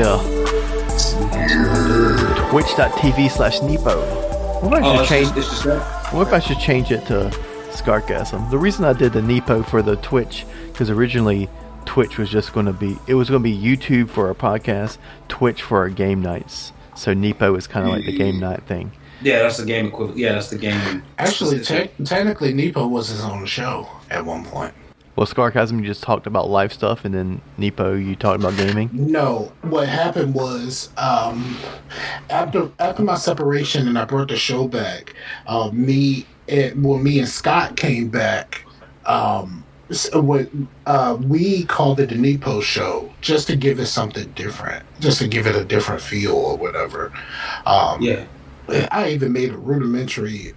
Yeah. Twitch.tv/Nepo. What if I should change it to Scargasm? The reason I did the Nepo for the Twitch, because originally Twitch was just going to be, it was going to be YouTube for our podcast, Twitch for our game nights. So Nepo is kind of like the game night thing. Yeah, that's the game equivalent. Yeah, that's the game. Actually, technically, Nepo was his own show at one point. Well, Scarcasm, you just talked about life stuff, and then Nepo, you talked about gaming? No. What happened was, after my separation and I brought the show back, me and Scott came back, we called it the Nepo Show, just to give it something different, just to give it a different feel or whatever. Yeah. I even made a rudimentary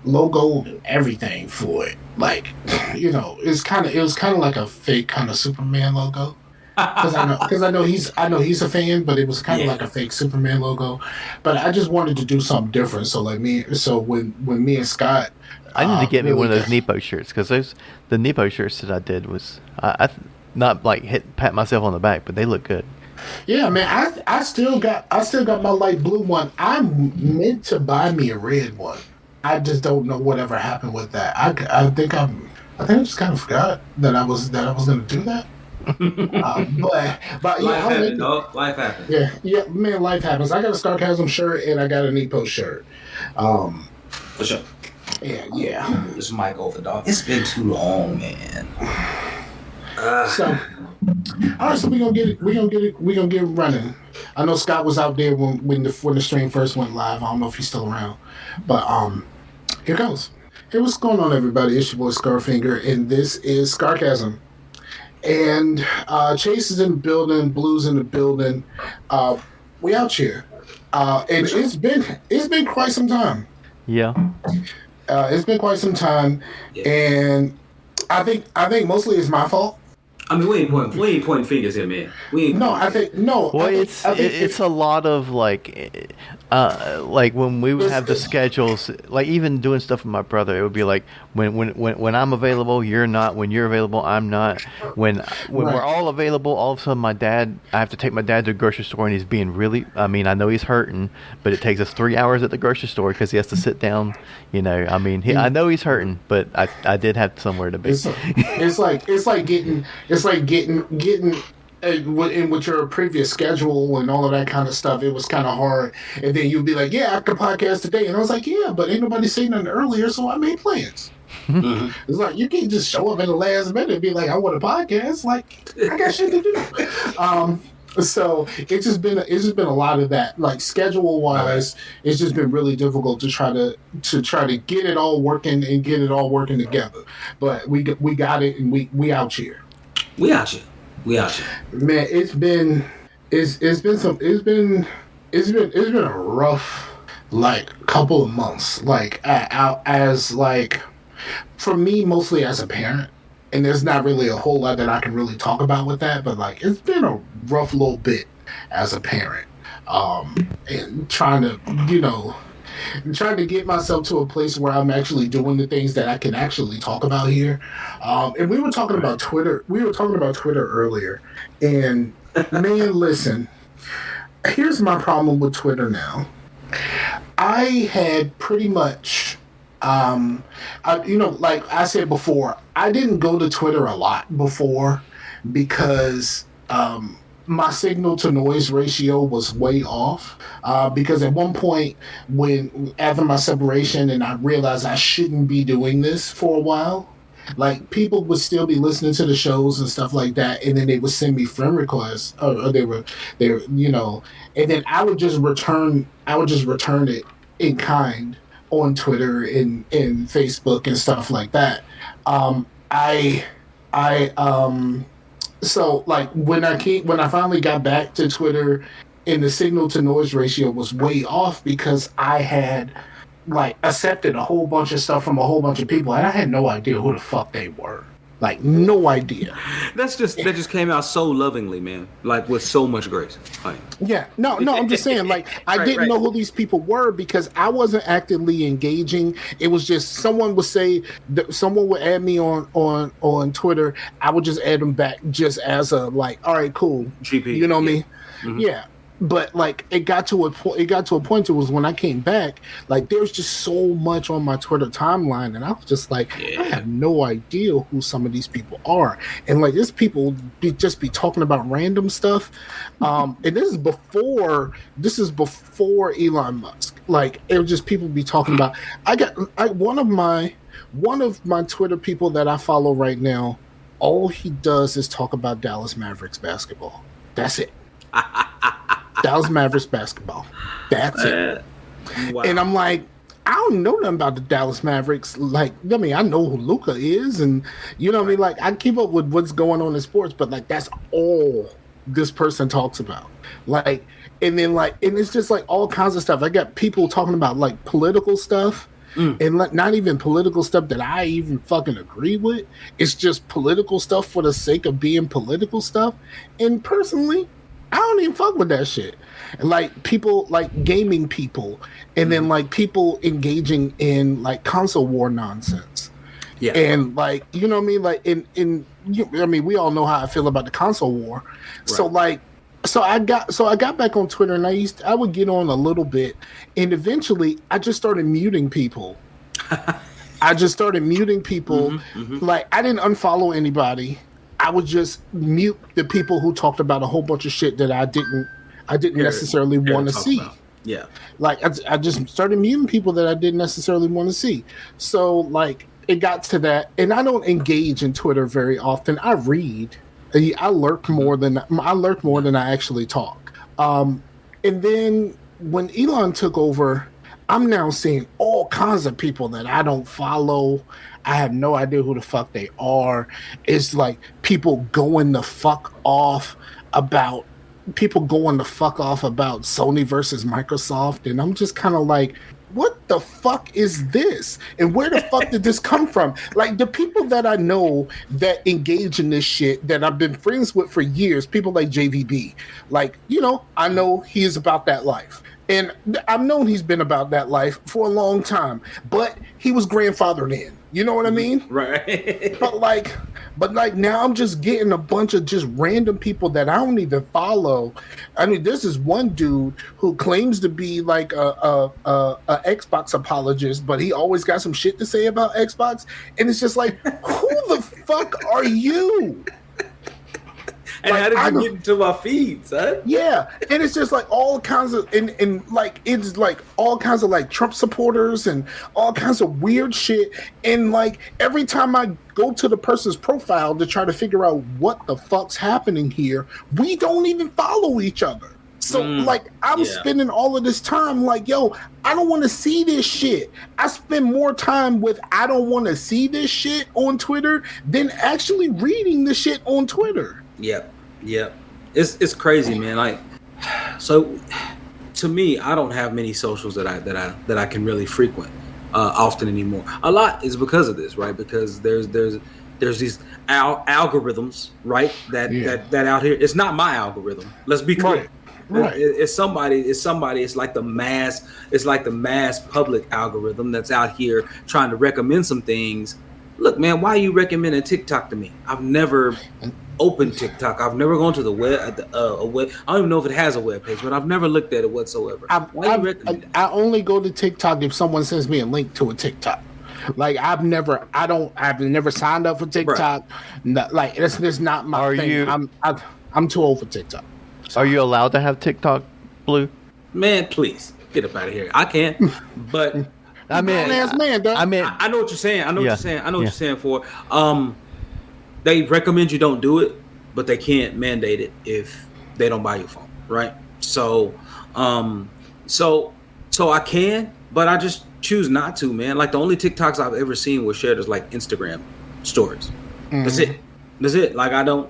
logo and everything for it. Like, you know, it was kind of like a fake kind of Superman logo. Because I know he's a fan, but it was kind of like a fake Superman logo. But I just wanted to do something different. So when me and Scott, I need to get me one of those Nepo shirts, because the Nepo shirts that I did was I not like pat myself on the back, but they look good. Yeah, man, I still got my light blue one. I meant to buy me a red one. I just don't know whatever happened with that. I think I just kind of forgot that I was going to do that. But yeah, life happens. Yeah, man, life happens. I got a Sarcasm shirt and I got a Nepo shirt. For sure. Yeah. This mic over, dog. It's been too long, man. So, all right, so we gonna get it running. I know Scott was out there when the stream first went live. I don't know if he's still around, but here goes. Hey, what's going on, everybody? It's your boy Scarfinger, and this is Scarcasm. And Chase is in the building, Blue's in the building. We out here, and it's been quite some time. Yeah. It's been quite some time, and I think mostly it's my fault. I mean, we ain't pointing fingers here, man. Well, it's a lot of like when we would have the schedules, like even doing stuff with my brother, it would be like when I'm available, you're not. When you're available, I'm not. When we're all available, all of a sudden I have to take my dad to the grocery store, and he's being really. I mean, I know he's hurting, but it takes us 3 hours at the grocery store because he has to sit down. You know, I mean, I know he's hurting, but I did have somewhere to be. It's like getting with your previous schedule and all of that kind of stuff. It was kind of hard, and then you'd be like, "Yeah, I can podcast today," and I was like, "Yeah, but ain't nobody saying nothing earlier, so I made plans." Mm-hmm. It's like you can't just show up in the last minute and be like, "I want a podcast." Like I got shit to do. So it's just been a lot of that. Like schedule wise, it's just been really difficult to try to get it all working and get it all working together. But we got it, and we out here. We out here. Man, it's been a rough like couple of months. Like as like for me, mostly as a parent. And there's not really a whole lot that I can really talk about with that, but like it's been a rough little bit as a parent, and trying to get myself to a place where I'm actually doing the things that I can actually talk about here. And we were talking about Twitter. We were talking about Twitter earlier, and man, listen. Here's my problem with Twitter now. I had pretty much. Like I said before, I didn't go to Twitter a lot before because my signal to noise ratio was way off. Because at one point, after my separation, and I realized I shouldn't be doing this for a while, like people would still be listening to the shows and stuff like that, and then they would send me friend requests, or they were, and then I would just return it in kind. On Twitter and Facebook and stuff like that. So like when I finally got back to Twitter, and the signal to noise ratio was way off because I had like accepted a whole bunch of stuff from a whole bunch of people, and I had no idea who the fuck they were. Like, no idea. That just came out so lovingly, man. Like, with so much grace. Like, yeah, no, I'm just saying, like, I didn't know who these people were because I wasn't actively engaging. It was just someone would add me on Twitter. I would just add them back just as a like, all right, cool, GP, you know what I mean? Mm-hmm. Yeah. But like it got to a point. It was when I came back. Like there was just so much on my Twitter timeline, and I was just like, I have no idea who some of these people are. And like this people just be talking about random stuff. And this is before Elon Musk. Like it was just people be talking about. One of my Twitter people that I follow right now. All he does is talk about Dallas Mavericks basketball. That's it. Dallas Mavericks basketball. That's it. Wow. And I'm like, I don't know nothing about the Dallas Mavericks. Like, I mean, I know who Luka is, and you know what I mean? Like, I keep up with what's going on in sports, but like, that's all this person talks about. Like, and then like, and it's just like all kinds of stuff. I got people talking about like political stuff. And not even political stuff that I even fucking agree with. It's just political stuff for the sake of being political stuff. And personally, I don't even fuck with that shit. And like people, like gaming people, and then like people engaging in like console war nonsense. Yeah. And like, you know what I mean? Like I mean, we all know how I feel about the console war. Right. So I got back on Twitter, and I would get on a little bit, and eventually I just started muting people. Like I didn't unfollow anybody. I would just mute the people who talked about a whole bunch of shit that I didn't necessarily want to see. Yeah. Like I just started muting people that I didn't necessarily want to see. So like it got to that, and I don't engage in Twitter very often. I read. I lurk more than I actually talk. And then when Elon took over, I'm now seeing all kinds of people that I don't follow. I have no idea who the fuck they are. It's like people going the fuck off about Sony versus Microsoft. And I'm just kind of like, what the fuck is this? And where the fuck did this come from? Like the people that I know that engage in this shit that I've been friends with for years, people like JVB, like, you know, I know he's about that life. And I've known he's been about that life for a long time, but he was grandfathered in. You know what I mean? Right. But like now I'm just getting a bunch of just random people that I don't even follow. I mean, this is one dude who claims to be like a Xbox apologist, but he always got some shit to say about Xbox. And it's just like, who the fuck are you? And like, how did you get into my feed, son? Yeah, and it's just like all kinds of and like it's like all kinds of like Trump supporters and all kinds of weird shit. And like every time I go to the person's profile to try to figure out what the fuck's happening here, we don't even follow each other. So like I'm spending all of this time like, yo, I don't want to see this shit. I spend more time with I don't want to see this shit on Twitter than actually reading the shit on Twitter. Yep. It's crazy, man. Like, so to me, I don't have many socials that I can really frequent often anymore. A lot is because of this, right? Because there's these algorithms, right? That out here. It's not my algorithm. Let's be clear. Right. It's like the mass public algorithm that's out here trying to recommend some things. Look, man, why are you recommending TikTok to me? I've never opened TikTok. I've never gone to the web. I don't even know if it has a web page, but I've never looked at it whatsoever. I only go to TikTok if someone sends me a link to a TikTok. Like I've never signed up for TikTok. Right. No, like it's not my thing. I'm too old for TikTok. So. Are you allowed to have TikTok, Blue? Man, please get up out of here. I can't, but. I mean, I know what you're saying. I know what you're saying for. They recommend you don't do it, but they can't mandate it if they don't buy your phone, right? So I can, but I just choose not to, man. Like the only TikToks I've ever seen were shared as like Instagram stories. Mm-hmm. That's it. Like I don't.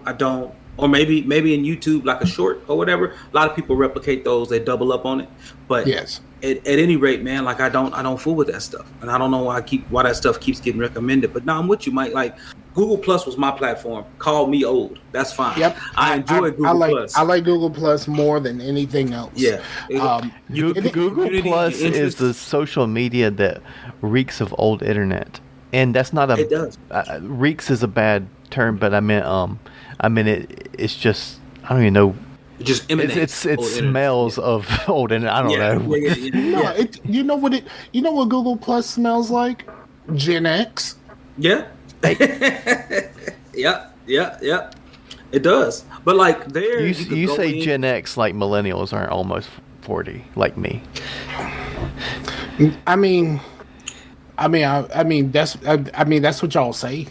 Or maybe in YouTube, like a short or whatever. A lot of people replicate those; they double up on it. But yes, at any rate, man, like I don't fool with that stuff, and I don't know why that stuff keeps getting recommended. But no, I'm with you, Mike. Like Google Plus was my platform. Call me old. That's fine. Yep. I enjoy Google Plus. I like Google Plus more than anything else. Yeah. Google Plus is the social media that reeks of old internet, and that's not a. It does. Reeks is a bad term, but I mean it's just I don't even know. It just emanates. It smells of old internet. I don't know. No, you know what Google Plus smells like? Gen X. Yeah. Yeah. It does. But like there, you say Gen X like millennials aren't almost 40 like me. I mean that's what y'all say.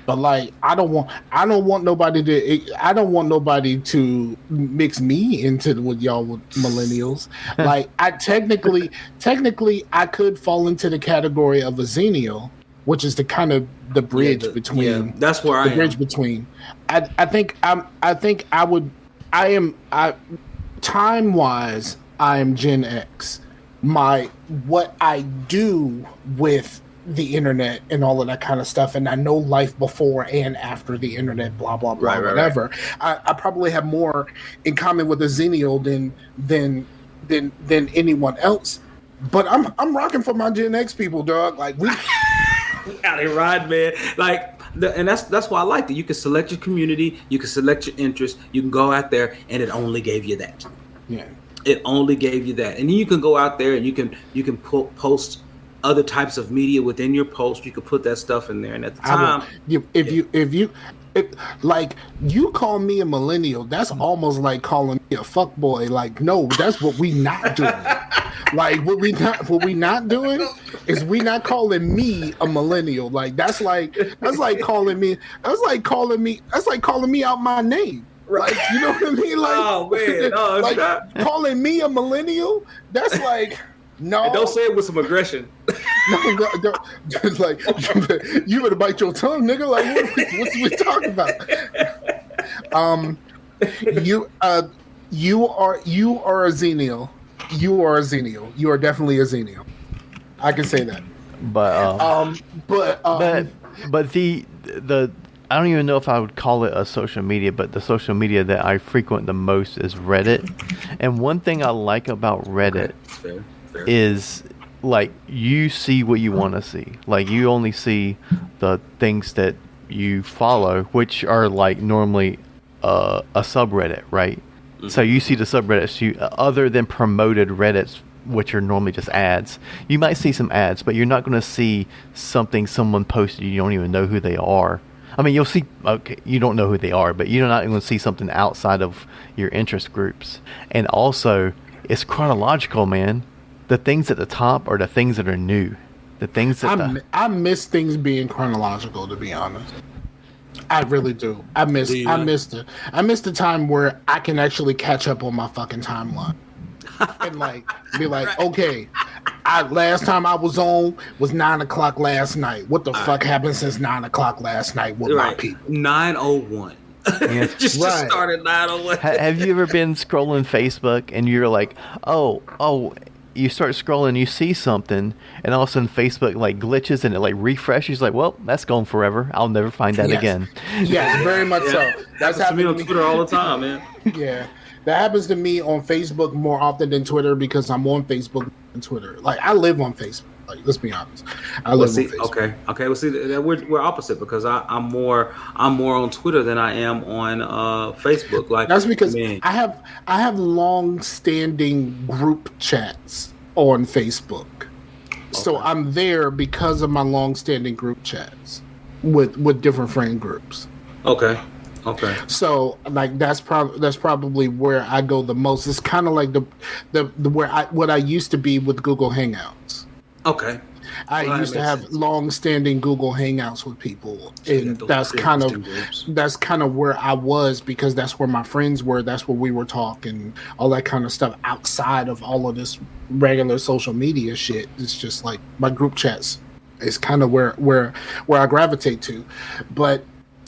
But like I don't want nobody to mix me into with y'all with millennials. Like I technically I could fall into the category of a Xennial, which is the kind of the bridge between. Yeah, that's where I am. Bridge between. I think time wise I am Gen X. What I do with the internet and all of that kind of stuff, and I know life before and after the internet, blah blah blah, whatever. Right. I probably have more in common with a Xennial than anyone else. But I'm rocking for my Gen X people, dog. Like we out here riding, man. Like and that's why I liked it. You can select your community, you can select your interests, you can go out there, and it only gave you that. Yeah, it only gave you that, and then you can go out there and you can post other types of media within your post. You could put that stuff in there, and at the time, like you call me a millennial, that's almost like calling me a fuckboy. Like, no, that's what we not doing. Like what we not doing is we not calling me a millennial. Like that's like calling me out my name. Right. Like, you know what I mean? Like, oh man, like calling me a millennial, that's like no. And don't say it with some aggression. No, don't. Just like you better bite your tongue, nigga. Like what we talking about? You are a Xennial. You are a Xennial. You are definitely a Xennial. I can say that. But the I don't even know if I would call it a social media, but the social media that I frequent the most is Reddit. And one thing I like about Reddit is like you see what you want to see. Like you only see the things that you follow, which are like normally a subreddit, right? Mm-hmm. So you see the subreddits, other than promoted Reddits, which are normally just ads. You might see some ads, but you're not going to see something someone posted you don't even know who they are. I mean, you'll see, okay, you don't know who they are, but you're not going to see something outside of your interest groups. And also, it's chronological, man. The things at the top are the things that are new. The things that I miss things being chronological, to be honest. I really do. I miss the time where I can actually catch up on my fucking timeline. And like be like, right. Okay, last time I was on was 9:00 last night. What the fuck happened since 9:00 last night with my people? 9:01. Yeah. just started 9:01. Have you ever been scrolling Facebook and you're like, oh, you start scrolling, you see something, and all of a sudden Facebook like glitches and it like refreshes. Like, well, that's gone forever. I'll never find that again. Yes, very much so. That's happening to me on Twitter all the time, man. Yeah. That happens to me on Facebook more often than Twitter because I'm on Facebook and Twitter. Like I live on Facebook. Like let's be honest, I live on Facebook. Okay. Well, see, we're opposite because I'm more on Twitter than I am on Facebook. Like that's because I have long-standing group chats on Facebook, so I'm there because of my long-standing group chats with different friend groups. Okay. So like that's probably where I go the most. It's kind of like the what I used to be with Google Hangouts. Okay. I used to have long-standing Google Hangouts with people, and that's kind of where I was because that's where my friends were. That's where we were talking, all that kind of stuff outside of all of this regular social media shit. It's just like my group chats is kind of where I gravitate to, but.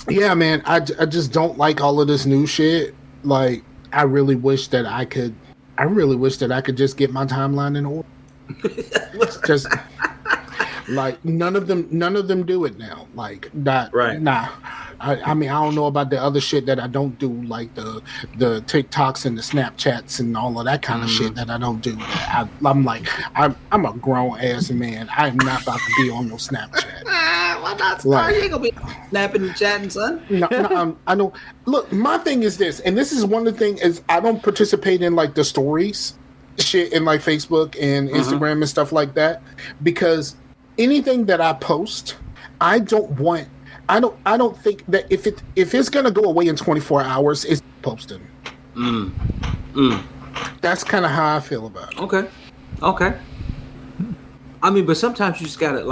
Yeah, man, I just don't like all of this new shit. Like, I really wish that I could just get my timeline in order. Like none of them do it now. Like that. Right. Nah. I mean, I don't know about the other shit that I don't do, like the TikToks and the Snapchats and all of that kind of shit that I don't do. I'm like, I'm a grown ass man. I'm not about to be on no Snapchat. Why not? Like, you ain't gonna be snapping and chatting, son. No, I know. Look, my thing is this, and this is one of the things is I don't participate in like the stories shit in like Facebook and Instagram and stuff like that, because anything that I post, I don't think that if it's gonna go away in 24 hours, it's posted. That's kind of how I feel about it. Okay. I mean, but sometimes you just gotta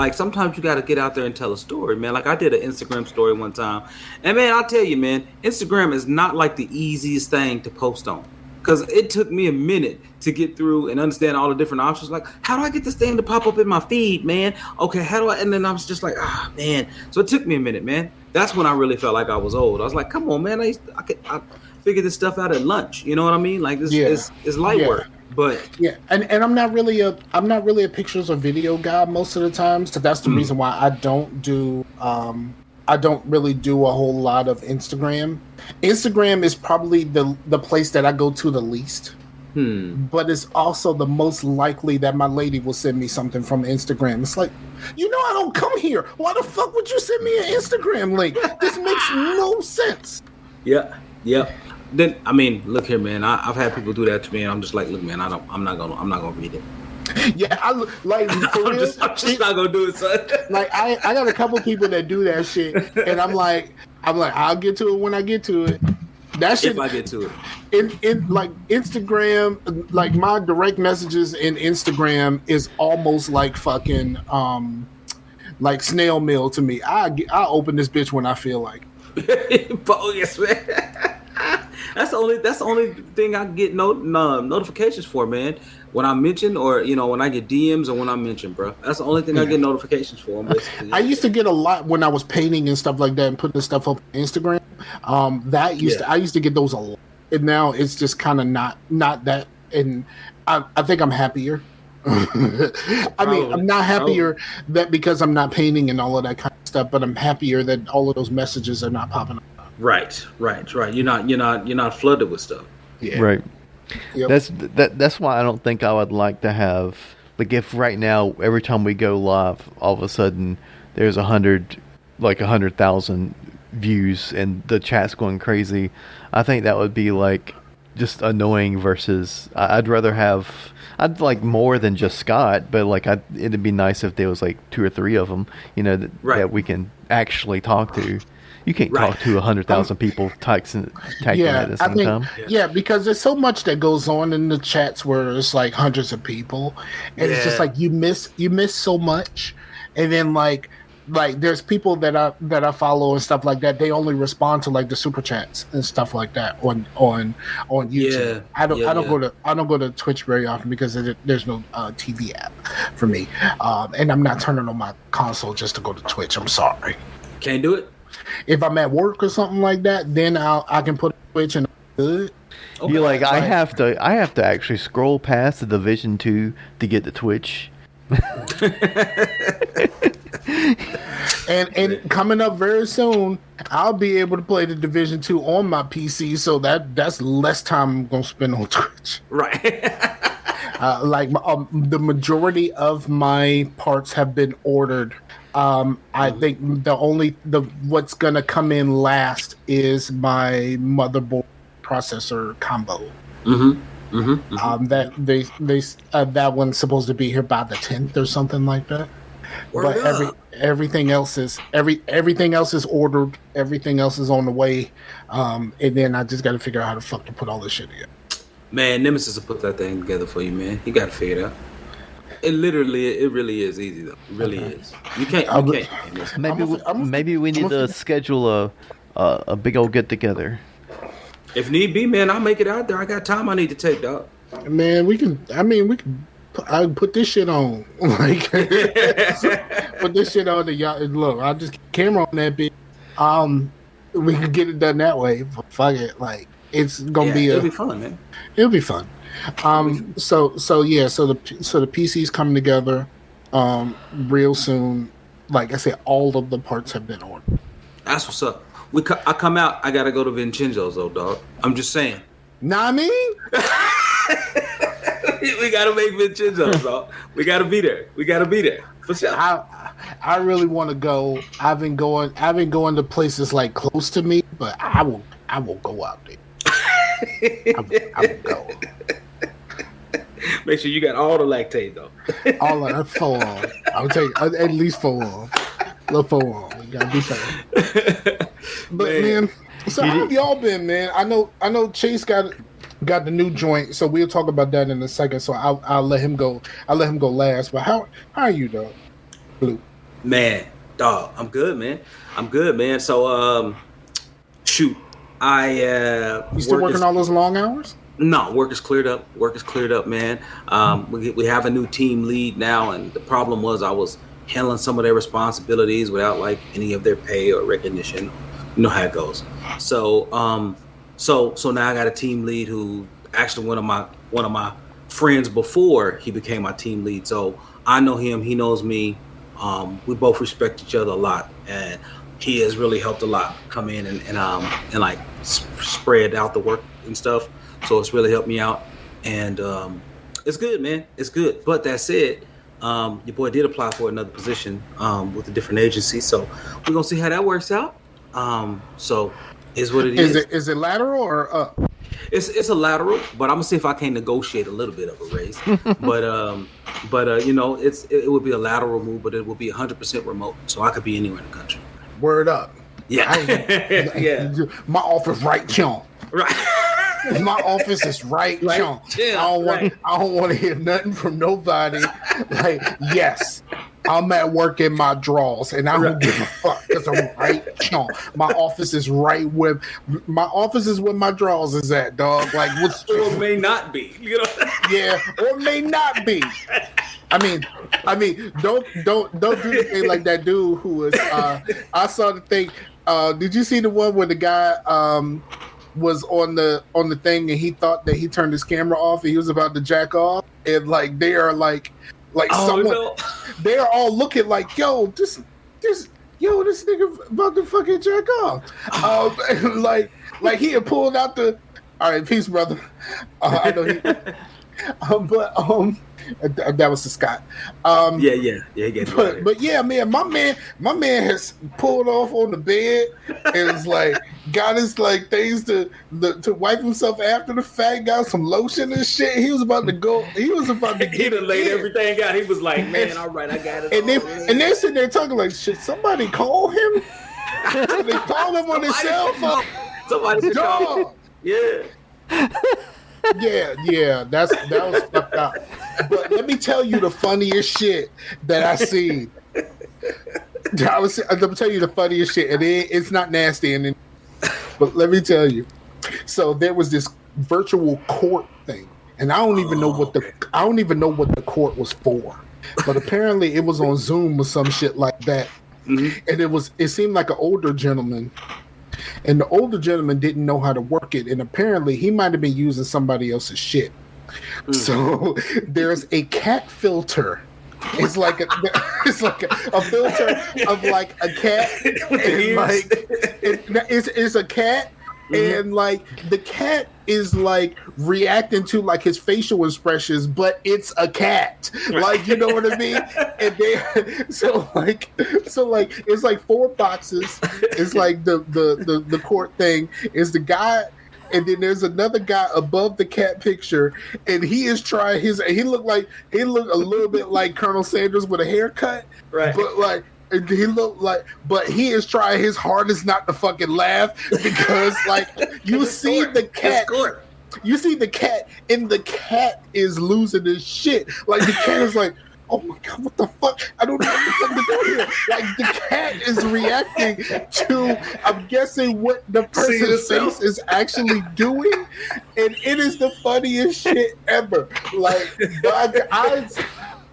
get out there and tell a story, man. Like I did an Instagram story one time, and man, I'll tell you, man, Instagram is not like the easiest thing to post on. Because it took me a minute to get through and understand all the different options. Like, how do I get this thing to pop up in my feed, man? Okay, how do I? And then I was just like, man. So it took me a minute, man. That's when I really felt like I was old. I was like, come on, man. I figured this stuff out at lunch. You know what I mean? Like this is light work. But and I'm not really a pictures or video guy most of the time. So that's the reason why I don't do I don't really do a whole lot of Instagram. Instagram is probably the place that I go to the least. But it's also the most likely that my lady will send me something from Instagram. It's like, I don't come here. Why the fuck would you send me an Instagram link? This makes no sense. Yeah. Then I mean, look here, man. I've had people do that to me, and I'm just like, look, man, I'm not gonna read it. Yeah, I'm just not gonna do it, son. Like I got a couple people that do that shit, and I'm like, I'll get to it when I get to it. That shit, if I get to it. In like Instagram, like my direct messages in Instagram is almost like fucking like snail mail to me. I open this bitch when I feel like. Bogus, man. That's the only thing I get notifications for, man. When I mention, or when I get DMs, or when I mention, bro. That's the only thing I get notifications for. Basically. I used to get a lot when I was painting and stuff like that, and putting stuff up on Instagram. I used to get those a lot, and now it's just kind of not that. And I think I'm happier. I'm not happier that because I'm not painting and all of that kind of stuff, but I'm happier that all of those messages are not popping up. Right. You're not flooded with stuff. Yeah. Right. Yep. That's why I don't think I would like to have, like, if right now every time we go live, all of a sudden there's 100,000 views and the chat's going crazy. I think that would be like just annoying. Versus I'd like more than just Scott, but like it'd be nice if there was like 2 or 3 of them, that we can actually talk to. You can't talk to 100,000 people tagging at the same time. Yeah, because there's so much that goes on in the chats where it's like hundreds of people, and it's just like you miss so much. And then like there's people that I follow and stuff like that. They only respond to like the super chats and stuff like that on YouTube. I don't go to Twitch very often because there's no TV app for me, and I'm not turning on my console just to go to Twitch. I'm sorry, can't do it. If I'm at work or something like that, then I can put Twitch and good. Okay. You're like, I have to actually scroll past the Division 2 to get to Twitch. and coming up very soon, I'll be able to play the Division 2 on my PC, so that's less time I'm gonna spend on Twitch. Right. The majority of my parts have been ordered. I think what's gonna come in last is my motherboard processor combo. That one's supposed to be here by the 10th or something like that. But everything else is ordered. Everything else is on the way. And then I just got to figure out how the fuck to put all this shit together. Man, Nemesis will put that thing together for you, man. You got to figure it out. It really is easy though. It really is. You can't. Maybe we need to schedule a big old get together. If need be, man, I'll make it out there. I got time I need to take, dog. Man, I put this shit on. Like, put this shit on. Look, I'll just camera on that bitch. We can get it done that way. But fuck it. Like, it's gonna it'll be fun, man. It'll be fun. So the PC's coming together. real soon. Like I said, all of the parts have been ordered. That's what's up. I come out. I gotta go to Vincenzo's though, dog. I'm just saying. Nah, I mean, we gotta make Vincenzo's, dog. We gotta be there. For sure. I really want to go. I've been going to places like close to me, but I will go out there. I will go. Make sure you got all the lactate though. All of that 4 on. I'll take at least 4 on. Look 4 on. We gotta do something. But man, so how have y'all been, man? I know Chase got the new joint, so we'll talk about that in a second. So I'll let him go. I'll let him go last. But how are you, dog? Blue. Man, dog, I'm good, man. So shoot, you still working all those long hours? No, work is cleared up, man. We have a new team lead now, and the problem was I was handling some of their responsibilities without like any of their pay or recognition. You know how it goes. So so now I got a team lead who actually one of my friends before he became my team lead. So I know him, he knows me. We both respect each other a lot, and he has really helped a lot come in and like spread out the work and stuff. So it's really helped me out, and it's good, man. It's good. But that said, your boy did apply for another position with a different agency, so we're gonna see how that works out. So is what it is. Is it lateral or up? It's a lateral, but I'm gonna see if I can negotiate a little bit of a raise. but you know, it would be a lateral move, but it will be 100% remote, so I could be anywhere in the country. Word up. Yeah, yeah. My office right chunk. Right. My office is right chunk. I don't want to hear nothing from nobody. Like, yes, I'm at work in my drawers, and I don't give a fuck because I'm right chunk. My office is right where my drawers is at, dog. Like, or may not be, you know? Yeah, or may not be. I mean, don't do the thing like that dude who was. I saw the thing. Did you see the one where the guy was on the thing and he thought that he turned his camera off and he was about to jack off, and like they are like someone, no. They are all looking like, yo, this nigga about to fucking jack off. Like he had pulled out the. All right, peace, brother. I know he. That was the Scott. He gets right. But yeah, man, my man has pulled off on the bed and was like got his like things to wipe himself after the fact, got some lotion and shit. He was about to go. He was about to get. He done laid everything out. He was like, man, all right, I got it. And they're sitting there talking like, should somebody call him? They call him on his cell phone. Somebody dog. Yeah. Yeah, that was fucked up. But let me tell you the funniest shit that I seen. Let me tell you the funniest shit, and it's not nasty, but let me tell you. So there was this virtual court thing, and I don't even know what the court was for, but apparently it was on Zoom or some shit like that, and it seemed like an older gentleman. And the older gentleman didn't know how to work it, and apparently he might have been using somebody else's shit. So there's a cat filter. It's like a filter of like a cat, and like it's a cat, and like the cat is like reacting to like his facial expressions, but it's a cat. Like, you know what I mean? And so it's like 4 boxes. It's like the court thing is the guy, and then there's another guy above the cat picture, and he is trying he looked a little bit like Colonel Sanders with a haircut, right? But he is trying his hardest not to fucking laugh because like you see the cat. You see the cat, and the cat is losing his shit. Like the cat is like, oh my god, what the fuck? I don't know what the fuck to do here. Like the cat is reacting to, I'm guessing, what the person's face is actually doing, and it is the funniest shit ever. Like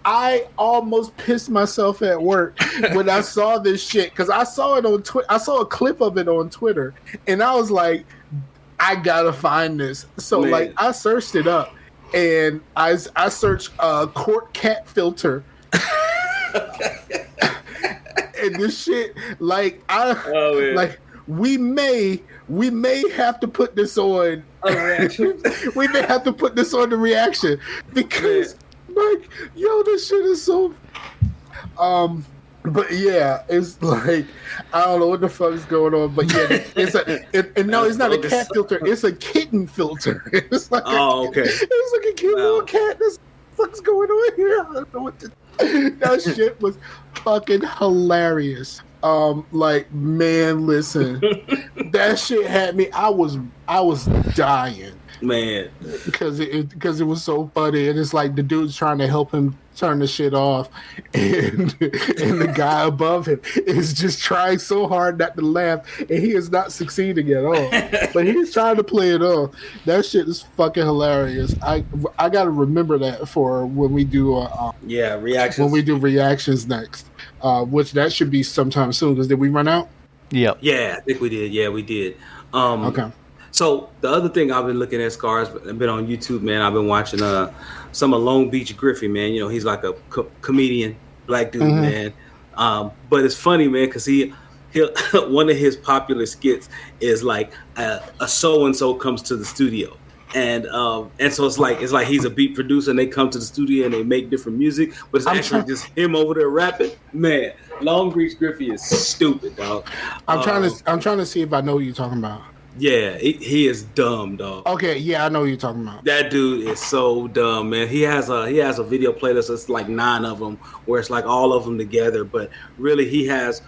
I almost pissed myself at work when I saw this shit because I saw it on Twitter. I saw a clip of it on Twitter, and I was like, I gotta find this. So like I searched it up, and I searched court cat filter, And this shit, like like we may have to put this on a reaction. We may have to put this on the reaction because like, yo, this shit is so but yeah, it's like I don't know what the fuck is going on, but yeah, it's not a cat filter, it's a kitten filter. It's like it's like a cute little cat. What the fuck's going on here? I don't know what to that shit was fucking hilarious. Like, man, listen, that shit had me. I was dying, man, because it was so funny, and it's like the dude's trying to help him turn the shit off, and the guy above him is just trying so hard not to laugh, and he is not succeeding at all. But he's trying to play it off. That shit is fucking hilarious. I gotta remember that for when we do reactions. When we do reactions next, which that should be sometime soon. Because did we run out? Yeah, I think we did. Yeah, we did. Okay. So the other thing I've been looking at, Scars, I've been on YouTube, man. I've been watching some of Long Beach Griffey, man. You know, he's like a comedian, black dude, man. But it's funny, man, because he'll one of his popular skits is like a so and so comes to the studio, and so it's like he's a beat producer, and they come to the studio and they make different music, but it's actually just him over there rapping. Man, Long Beach Griffey is stupid, dog. I'm trying to see if I know what you're talking about. Yeah, he is dumb, dog. Okay, yeah, I know what you're talking about. That dude is so dumb, man. He has a video playlist that's like 9 of them, where it's like all of them together. But really, he has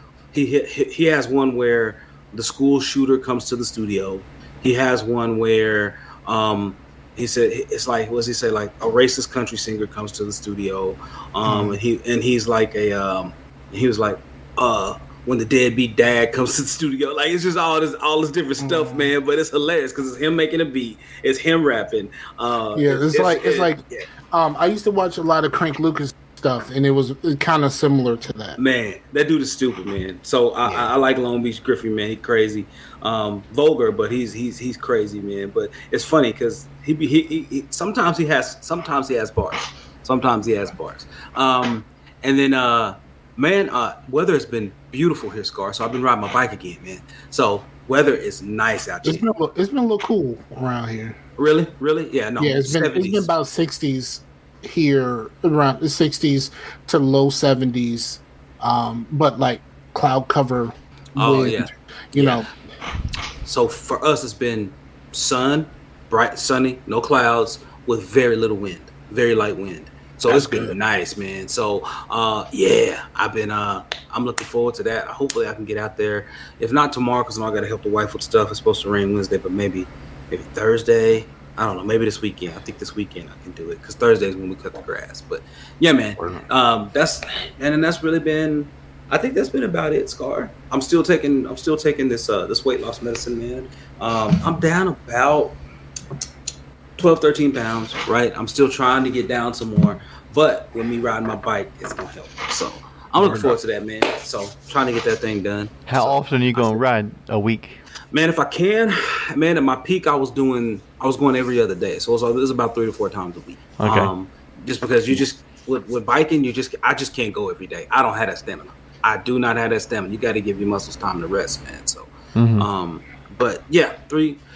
one where the school shooter comes to the studio. He has one where he said it's like, what does he say? Like a racist country singer comes to the studio. And he's like he was like when the deadbeat dad comes to the studio. Like, it's just all this different stuff, man. But it's hilarious because it's him making a beat, it's him rapping. I used to watch a lot of Crank Lucas stuff, and it was kind of similar to that. Man, that dude is stupid, man. So I like Long Beach Griffey, man. He's crazy, vulgar, but he's crazy, man. But it's funny because he sometimes he has bars, and then. Man, weather has been beautiful here, Scar. So I've been riding my bike again, man. So weather is nice out here. It's been a little cool around here. Really? Yeah, no. Yeah, it's been about 60s here, around the 60s to low 70s. But like cloud cover. Wind, you know. So for us, it's been bright, sunny, no clouds, with very little wind, very light wind. So it's been nice, man. So, I've been, I'm looking forward to that. Hopefully I can get out there. If not tomorrow, because I got to help the wife with stuff. It's supposed to rain Wednesday, but maybe Thursday. I don't know. Maybe this weekend. I think this weekend I can do it, because Thursday is when we cut the grass. But yeah, man, that's really been, I think that's been about it, Scar. I'm still taking this weight loss medicine, man. I'm down about 12, 13 pounds, right? I'm still trying to get down some more, but with me riding my bike, it's going to help. So I'm looking forward to that, man. So trying to get that thing done. How often are you going to ride a week? Man, if I can, man, at my peak, I was going every other day. So it was about 3 to 4 times a week. Okay. Just because with biking, I just can't go every day. I don't have that stamina. I do not have that stamina. You got to give your muscles time to rest, man. So, but yeah,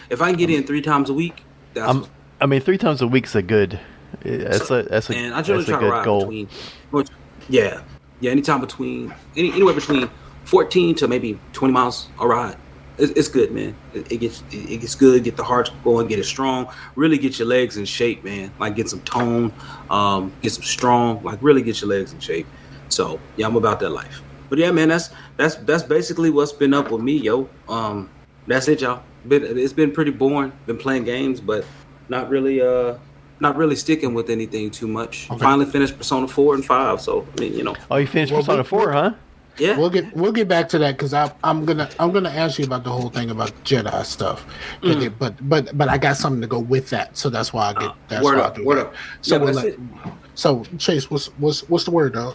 if I can get in 3 times a week, that's 3 times a week is a good. That's a good goal. Anytime anywhere between 14 to maybe 20 miles a ride. It's good, man. It gets good. Get the heart going. Get it strong. Really get your legs in shape, man. Like, get some tone. Get some strong. Like, really get your legs in shape. So yeah, I'm about that life. But yeah, man, that's basically what's been up with me, yo. That's it, y'all. It's been pretty boring. Been playing games, but not really sticking with anything too much. Okay. Finally finished Persona 4 and 5, so I mean, you know. Oh, you finished Persona 4, huh? Yeah. We'll get back to that, because I'm gonna ask you about the whole thing about Jedi stuff. But I got something to go with that, so that's why I get word up. So Chase, what's the word, dog?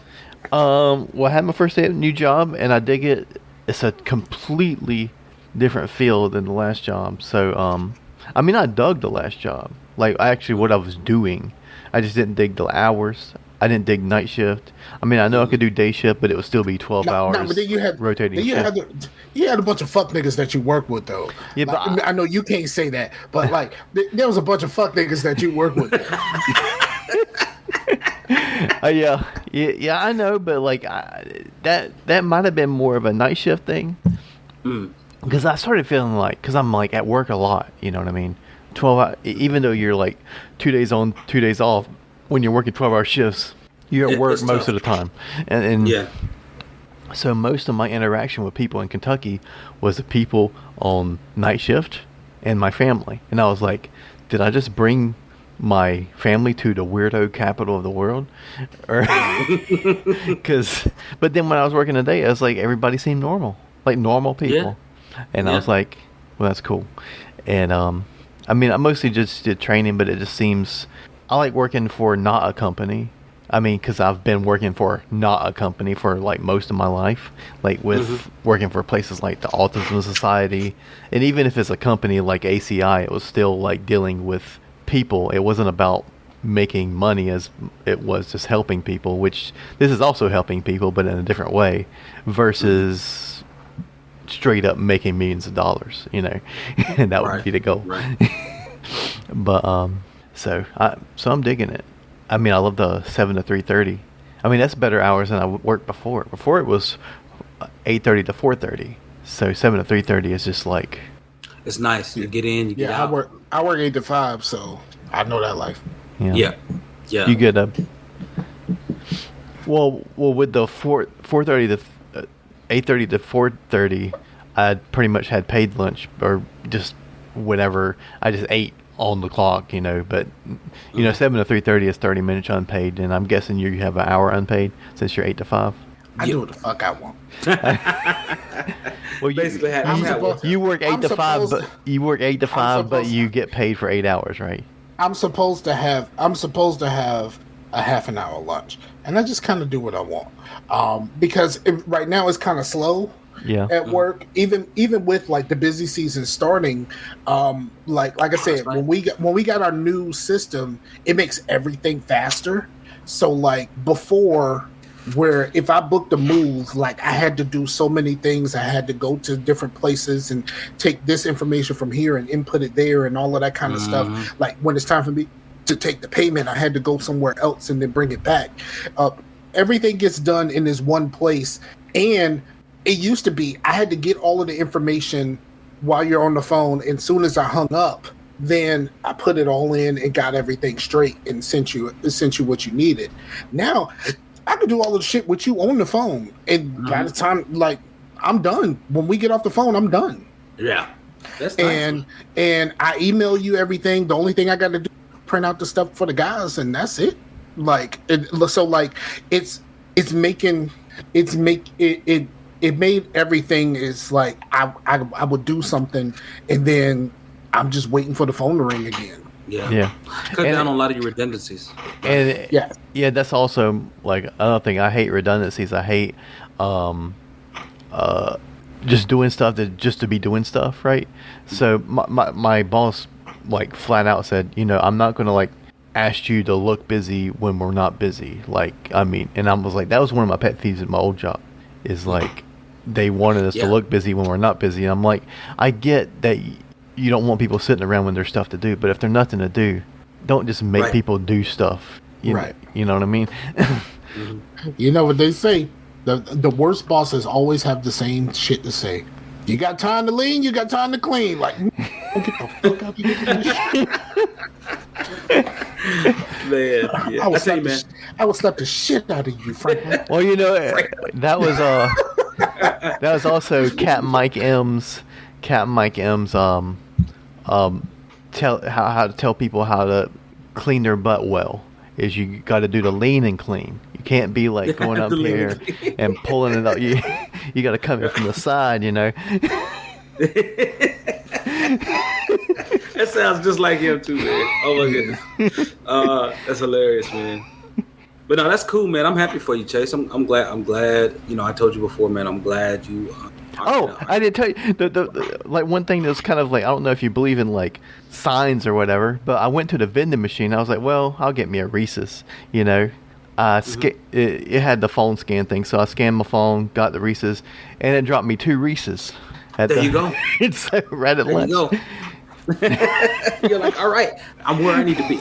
Well, I had my first day at a new job, and I dig it. It's a completely different feel than the last job. So I dug the last job. Like, actually what I was doing. I just didn't dig the hours. I didn't dig night shift. I mean, I know I could do day shift, but it would still be 12 hours. No, but then you had rotating. Then you had a bunch of fuck niggas that you work with, though. Yeah, like, but I know you can't say that, but like there was a bunch of fuck niggas that you work with. Yeah, I know, but like that might have been more of a night shift thing. Because I started feeling like, because I'm like at work a lot, you know what I mean? 12 hours, even though you're like 2 days on, 2 days off, when you're working 12-hour shifts, you're at work most of the time. And yeah. So most of my interaction with people in Kentucky was the people on night shift and my family. And I was like, did I just bring my family to the weirdo capital of the world? Or but then when I was working the day, I was like, everybody seemed normal, like normal people. Yeah. And I was like, well, that's cool. And I mean, I mostly just did training, but it just seems, I like working for not a company. I mean, because I've been working for not a company for like most of my life, like with working for places like the Autism Society. And even if it's a company like ACI, it was still like dealing with people. It wasn't about making money as it was just helping people, which this is also helping people, but in a different way, versus straight up making millions of dollars, you know. And that would be the goal. Right. But so I'm digging it. I mean, I love the 7 to 3:30. I mean, that's better hours than I worked before. Before it was 8:30 to 4:30. So 7 to 3:30 is just like, it's nice. You get in, you get out. I work 8 to 5, so I know that life. Yeah. You get up. Well, with the 4:30 to 8:30 to 4:30, I pretty much had paid lunch or just whatever. I just ate on the clock, you know. But you know, 7 to 3:30 is 30 minutes unpaid, and I'm guessing you have an hour unpaid since you're 8 to 5. I do what the fuck I want. Well, you work 8 to 5, but you work 8 to 5, but you get paid for 8 hours, right? I'm supposed to have a half an hour lunch, and I just kind of do what I want, because right now it's kind of slow. Yeah. At work, even with like the busy season starting, like I said, when we got our new system, it makes everything faster. So like before, where if I booked a move, like I had to do so many things, I had to go to different places and take this information from here and input it there and all of that kind of stuff. Like when it's time for me to take the payment, I had to go somewhere else and then bring it back. Everything gets done in this one place, and it used to be I had to get all of the information while you're on the phone, and as soon as I hung up, then I put it all in and got everything straight and sent you what you needed. Now I could do all of the shit with you on the phone, and by the time like I'm done, when we get off the phone, I'm done. Yeah, that's nice. And I email you everything. The only thing I got to do is print out the stuff for the guys, and that's it. Like it made everything is like I would do something, and then I'm just waiting for the phone to ring again. Yeah. Cut down on a lot of your redundancies. And yeah, that's also like another thing. I hate redundancies. I hate just doing stuff just to be doing stuff, right? So my boss like flat out said, you know, I'm not going to like ask you to look busy when we're not busy. Like, I mean, and I was like, that was one of my pet peeves at my old job, is like they wanted us to look busy when we're not busy. And I'm like, I get that you don't want people sitting around when there's stuff to do, but if there's nothing to do, don't just make people do stuff. You know what I mean? You know what they say, the worst bosses always have the same shit to say. You got time to lean, you got time to clean. Like, don't get the fuck out of here. Man, yeah. I would slap the shit out of you, Franklin. Well, you know, that was also Captain Mike M's how to tell people how to clean their butt well, is you got to do the lean and clean. You can't be like going up here and pulling it up. You got to come in from the side, you know. That sounds just like him too, man. Oh my goodness, that's hilarious, man. But no, that's cool, man. I'm happy for you, Chase. I'm glad. You know, I told you before, man. I'm glad you. I didn't tell you the like one thing that's kind of like, I don't know if you believe in like signs or whatever, but I went to the vending machine. I was like, well, I'll get me a Reese's, you know. it had the phone scan thing, so I scanned my phone, got the Reese's, and it dropped me 2 Reese's. There you go. It's right at lunch. You go. You're like, all right, I'm where I need to be.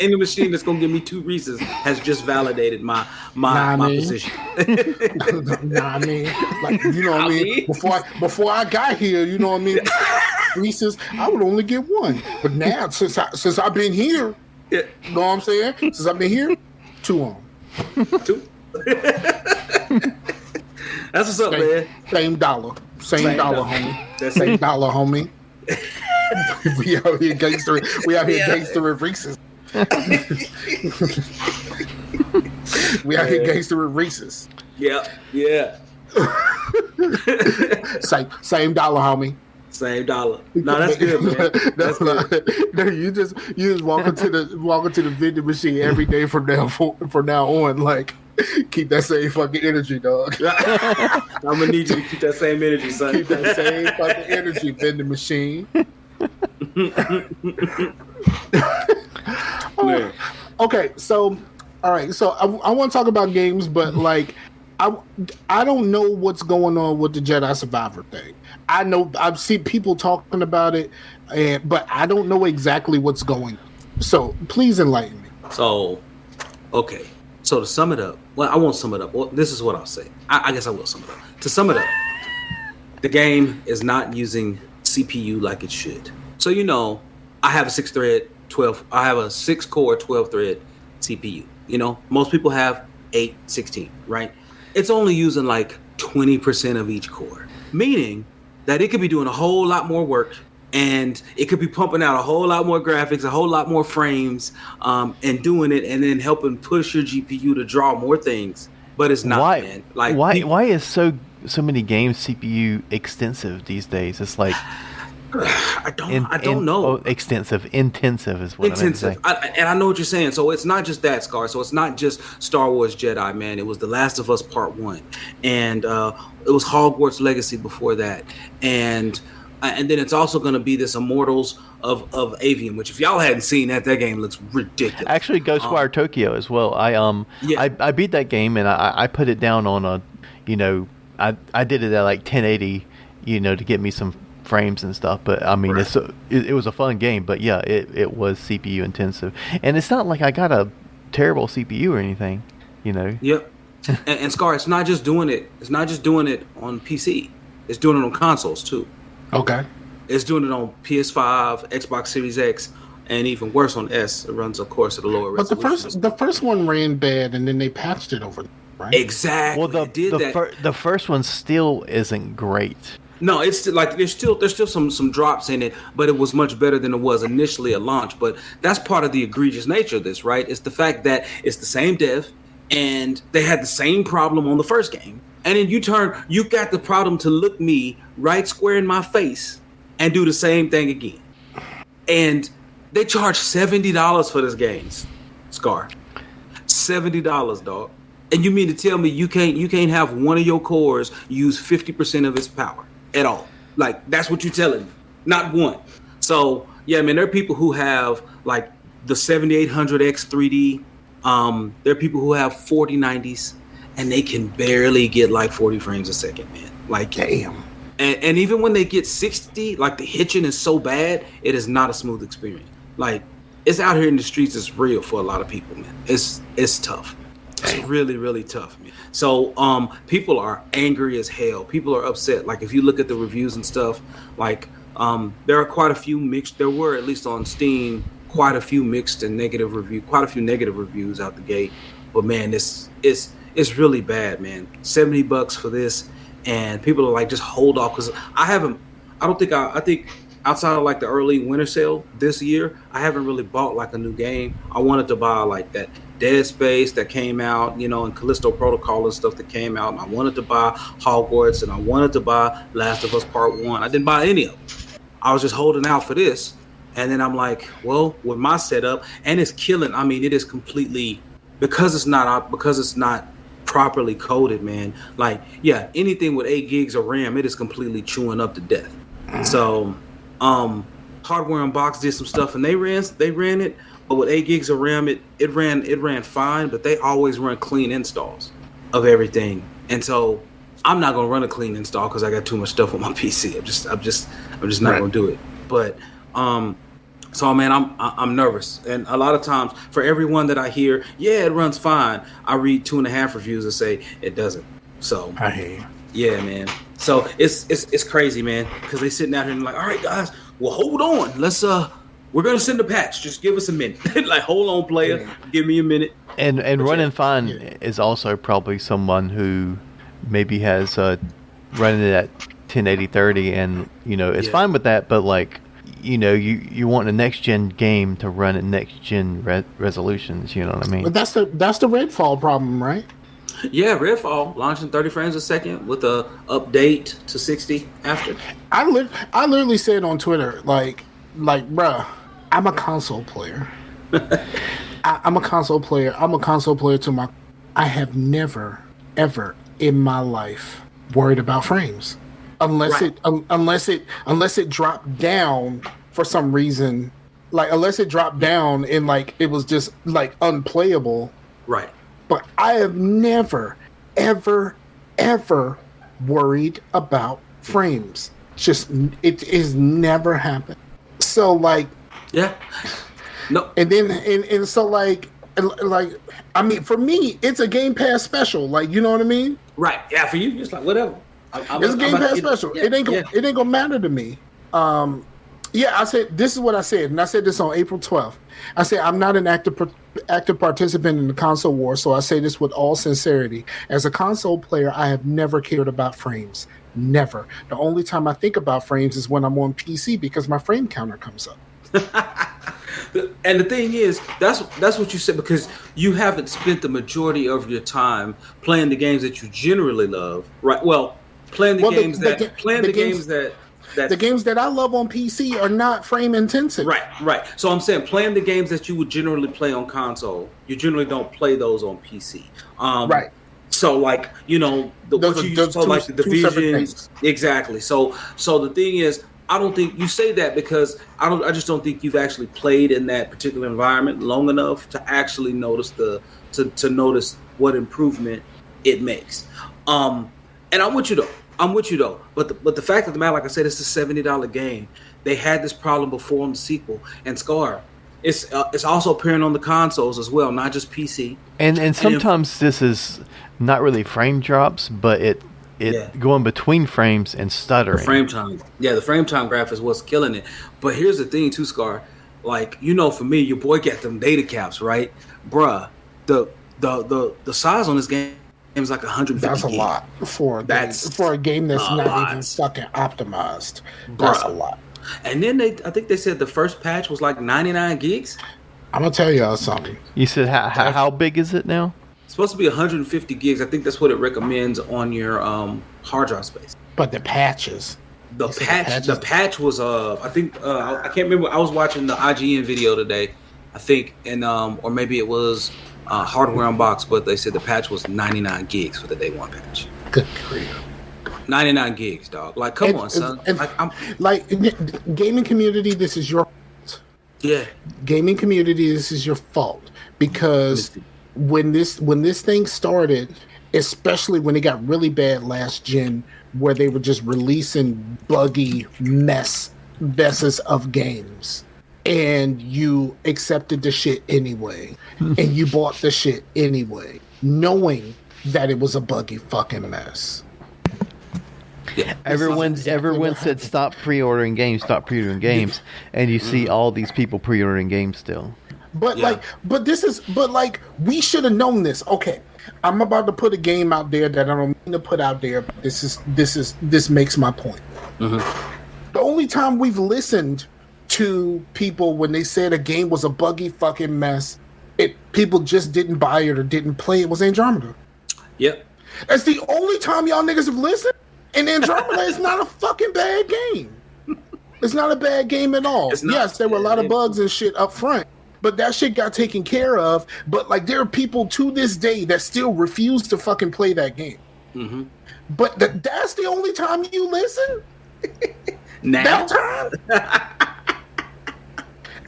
Any machine that's gonna give me 2 Reese's has just validated my position. I mean, like, you know what I mean? Before I got here, you know what I mean? Reese's, I would only get 1, but now since I've been here, you know what I'm saying? Since I've been here, 2 on 2. That's what's up, man. Same dollar, homie. Same dollar, homie. We out here gangster. We out here gangster with Reese's. We out here gangster with Reese's. Yeah. Same dollar, homie. Same dollar. No, that's good, man. That's good. No, you just walk into the vending machine every day from now on. Like, keep that same fucking energy, dog. I'm gonna need you to keep that same energy, son. Keep that same fucking energy, vending machine. Okay, so all right, so I want to talk about games, but like I don't know what's going on with the Jedi Survivor thing. I know I've seen people talking about it, but I don't know exactly what's going on. So please enlighten me. So, okay. So to sum it up, well, I won't sum it up. Well, this is what I'll say. I guess I will sum it up. To sum it up, the game is not using CPU like it should. So, you know, I have a 6-core 12-thread CPU. You know, most people have 8, 16, right? It's only using like 20% of each core, meaning that it could be doing a whole lot more work, and it could be pumping out a whole lot more graphics, a whole lot more frames, and doing it, and then helping push your GPU to draw more things. But it's not, man. Like, why is so many games CPU extensive these days? It's like I don't know. Intensive is what I meant to say. And I know what you're saying. So it's not just that, Scar. So it's not just Star Wars Jedi, man. It was The Last of Us Part 1, and it was Hogwarts Legacy before that, and then it's also going to be this Immortals of Avium, which if y'all hadn't seen that game looks ridiculous. Actually, Ghostwire Tokyo as well. I beat that game, and I put it down on a, you know, I did it at like 1080, you know, to get me some frames and stuff. But I mean, right. It was a fun game, but yeah, it was CPU intensive, and it's not like I got a terrible CPU or anything, you know. Yep. and Scar, it's not just doing it on PC. It's doing it on consoles too. Okay. It's doing it on PS5, Xbox Series X, and even worse on S. It runs, of course, at a lower resolution. But the first one ran bad, and then they patched it over, right? Exactly. Well, the first one still isn't great. No, it's like there's still some drops in it, but it was much better than it was initially at launch. But that's part of the egregious nature of this, right? It's the fact that it's the same dev, and they had the same problem on the first game. And then you got the problem to look me right square in my face and do the same thing again. And they charge $70 for this game, Scar. $70, dog. And you mean to tell me you can't have one of your cores use 50% of its power at all? Like, that's what you're telling me. Not one. So yeah, man, there are people who have like the 7800X 3D. There are people who have 4090s. And they can barely get like 40 frames a second, man. Like, damn. And even when they get 60, like the hitching is so bad, it is not a smooth experience. Like, it's out here in the streets. It's real for a lot of people, man. It's tough. It's really, really tough, man. So people are angry as hell. People are upset. Like, if you look at the reviews and stuff, like there are quite a few mixed. There were, at least on Steam, quite a few mixed and negative reviews out the gate. But man, it's really bad, man. $70 for this, and people are like, just hold off, because I think outside of like the early winter sale this year, I haven't really bought like a new game. I wanted to buy like that Dead Space that came out, you know, and Callisto Protocol and stuff that came out, and I wanted to buy Hogwarts, and I wanted to buy Last of Us Part 1. I didn't buy any of them. I was just holding out for this, and then I'm like, well, with my setup, and it's killing. I mean, it is completely, because it's not properly coded, man. Like, yeah, anything with 8 gigs of RAM, it is completely chewing up to death. So Hardware Unboxed did some stuff, and they ran it, but with 8 gigs of RAM, it ran fine, but they always run clean installs of everything. And so I'm not gonna run a clean install because I got too much stuff on my PC. I'm just not gonna do it. But so man, I'm nervous, and a lot of times for everyone that I hear, yeah, it runs fine, I read 2.5 reviews that say it doesn't. So I hear you. Yeah, man. So it's crazy, man, because they sitting out here and like, all right, guys, well, hold on, let's we're gonna send a patch. Just give us a minute. Like, hold on, player, give me a minute. And running fine is also probably someone who maybe has running it at 1080-30, and it's fine with that, but like, you want a next gen game to run at next gen resolutions. You know what I mean? But that's the Redfall problem, right? Yeah, Redfall launching 30 frames a second with a update to 60 after. I literally said on Twitter, like, bruh, I'm a console player. I'm a console player. I'm a console player to my. I have never, ever in my life worried about frames, unless it dropped down for some reason. Like, unless it dropped down and like it was just like unplayable. Right. But I have never, ever, ever worried about frames. Just it has never happened. So like, yeah, no, and then and so like I mean, for me, it's a Game Pass special. Like, you know what I mean? Right. Yeah, for you, it's like whatever. It's a Game Pass special. Yeah, it ain't gonna matter to me. Yeah, I said this is what I said, and I said this on April 12th. I said I'm not an active participant in the console war, so I say this with all sincerity. As a console player, I have never cared about frames. Never. The only time I think about frames is when I'm on PC because my frame counter comes up. And the thing is, that's what you said, because you haven't spent the majority of your time playing the games that you generally love, right? Well, playing the games that I love on PC are not frame intensive. Right. So I'm saying, playing the games that you would generally play on console, you generally don't play those on PC. Right. So like, what you used to like the Division. Exactly. So the thing is, I don't think you say that because I just don't think you've actually played in that particular environment long enough to actually notice to notice what improvement it makes. And I'm with you though. But the fact of the matter, like I said, it's a $70 game. They had this problem before on the sequel, and Scar. It's also appearing on the consoles as well, not just PC. And sometimes this is not really frame drops, but it going between frames and stuttering. The frame time graph is what's killing it. But here's the thing too, Scar. Like, for me, your boy got them data caps, right? Bruh, the size on this game is like 150. That's a lot for a game that's not even fucking optimized. That's a lot. And then I think they said the first patch was like 99 gigs. I'm gonna tell y'all something. You said how big is it now? It's supposed to be 150 gigs. I think that's what it recommends on your hard drive space. But the patches. The patch was I think I can't remember. I was watching the IGN video today, I think, and or maybe it was Hardware Unboxed, but they said the patch was 99 gigs for the day one patch. Good grief. 99 gigs, dog. Like, come on, son. Gaming community, this is your fault. Yeah. Gaming community, this is your fault, because when this thing started, especially when it got really bad last gen, where they were just releasing buggy messes of games, and you accepted the shit anyway, and you bought the shit anyway, knowing that it was a buggy fucking mess. Yeah. Everyone said stop pre-ordering games, and you see all these people pre-ordering games still. But we should have known this. Okay, I'm about to put a game out there that I don't mean to put out there, but this makes my point. Mm-hmm. The only time we've listened to people when they said a game was a buggy fucking mess, people just didn't buy it or didn't play it, was Andromeda. Yep. That's the only time y'all niggas have listened. And Andromeda is not a fucking bad game. It's not a bad game at all. Yes, there were a lot of bugs and shit up front, but that shit got taken care of. But like, there are people to this day that still refuse to fucking play that game. Mm-hmm. But that's the only time you listen? Now? That time?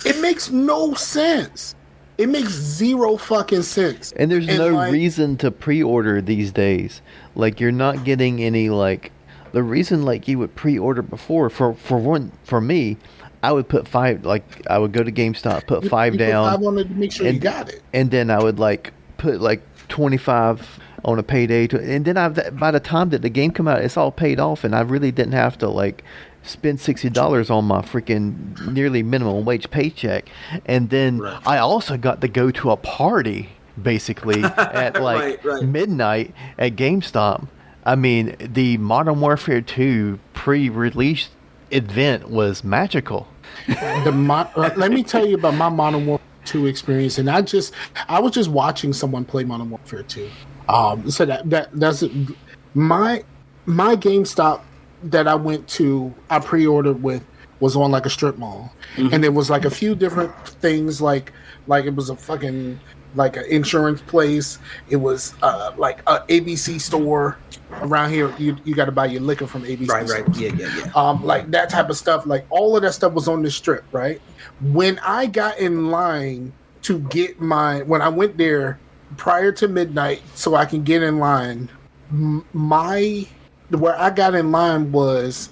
It makes no sense. It makes zero fucking sense. And there's no reason to pre-order these days. Like, you're not getting any, like, the reason, like, you would pre-order before, for me, I would put $5, like, I would go to GameStop, put $5 down. I wanted to make sure you got it. And then I would, like, put, like, $25 on a payday. And then by the time that the game come out, it's all paid off, and I really didn't have to, like, spend $60 on my freaking nearly minimum wage paycheck. And then I also got to go to a party, basically, at, like, midnight at GameStop. I mean, the Modern Warfare 2 pre-release event was magical. Let me tell you about my Modern Warfare 2 experience, and I was just watching someone play Modern Warfare 2. So that's my GameStop that I went to. I pre-ordered with was on like a strip mall, and there was like a few different things, like it was a fucking like an insurance place. It was like a ABC store. Around here, you got to buy your liquor from ABC. Right. Yeah. Like that type of stuff. Like all of that stuff was on the strip, right? When I got in line to get when I went there prior to midnight, so I can get in line, where I got in line was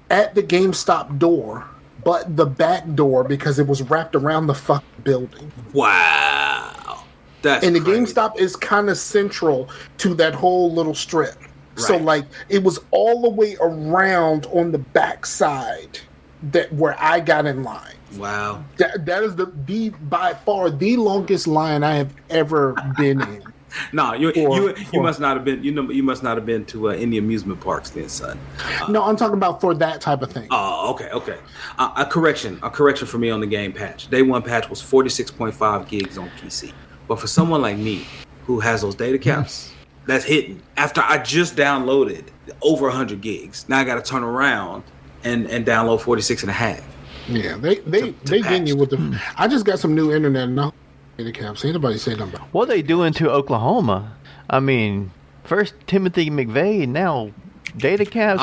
at the GameStop door, but the back door because it was wrapped around the fucking building. Wow. That's and the crazy. GameStop is kind of central to that whole little strip. Right. So like it was all the way around on the back side where I got in line. Wow. That is the by far the longest line I have ever been in. No, you must not have been. You must not have been to any amusement parks then, son. No, I'm talking about for that type of thing. Oh, okay. A correction for me on the game patch. Day one patch was 46.5 gigs on PC, but for someone like me who has those data caps, that's hitting. After I just downloaded over 100 gigs, now I got to turn around and download 46 and a half. Yeah, they getting you with the. I just got some new internet now. Data caps. Ain't nobody say nothing about. What they doing to Oklahoma? I mean, first Timothy McVeigh, now data caps.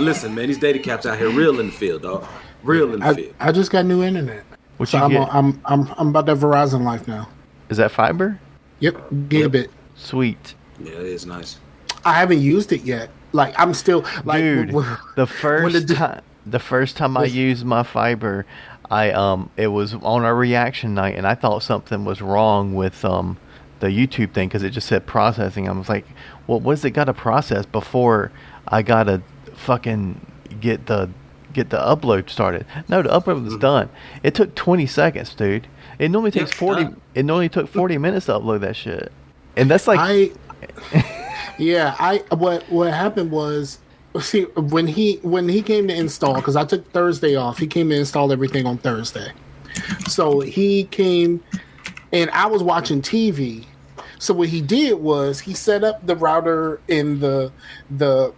Listen, man, these data caps out here real in the field, dog. Real in the field. I just got new internet. What you get? I'm about that Verizon life now. Is that fiber? Yep, gigabit. Sweet. Yeah, it is nice. I haven't used it yet. Like I'm still like. Dude, the first time I used my fiber, it was on a reaction night, and I thought something was wrong with the YouTube thing because it just said processing. I was like, well, what's it got to process before I gotta fucking get the upload started? No, the upload was done. It took 20 seconds, dude. It normally takes 40. It normally took 40 minutes to upload that shit, and that's like. What happened was. See, when he came to install, because I took Thursday off, he came to install everything on Thursday. So he came, and I was watching TV. So what he did was he set up the router in the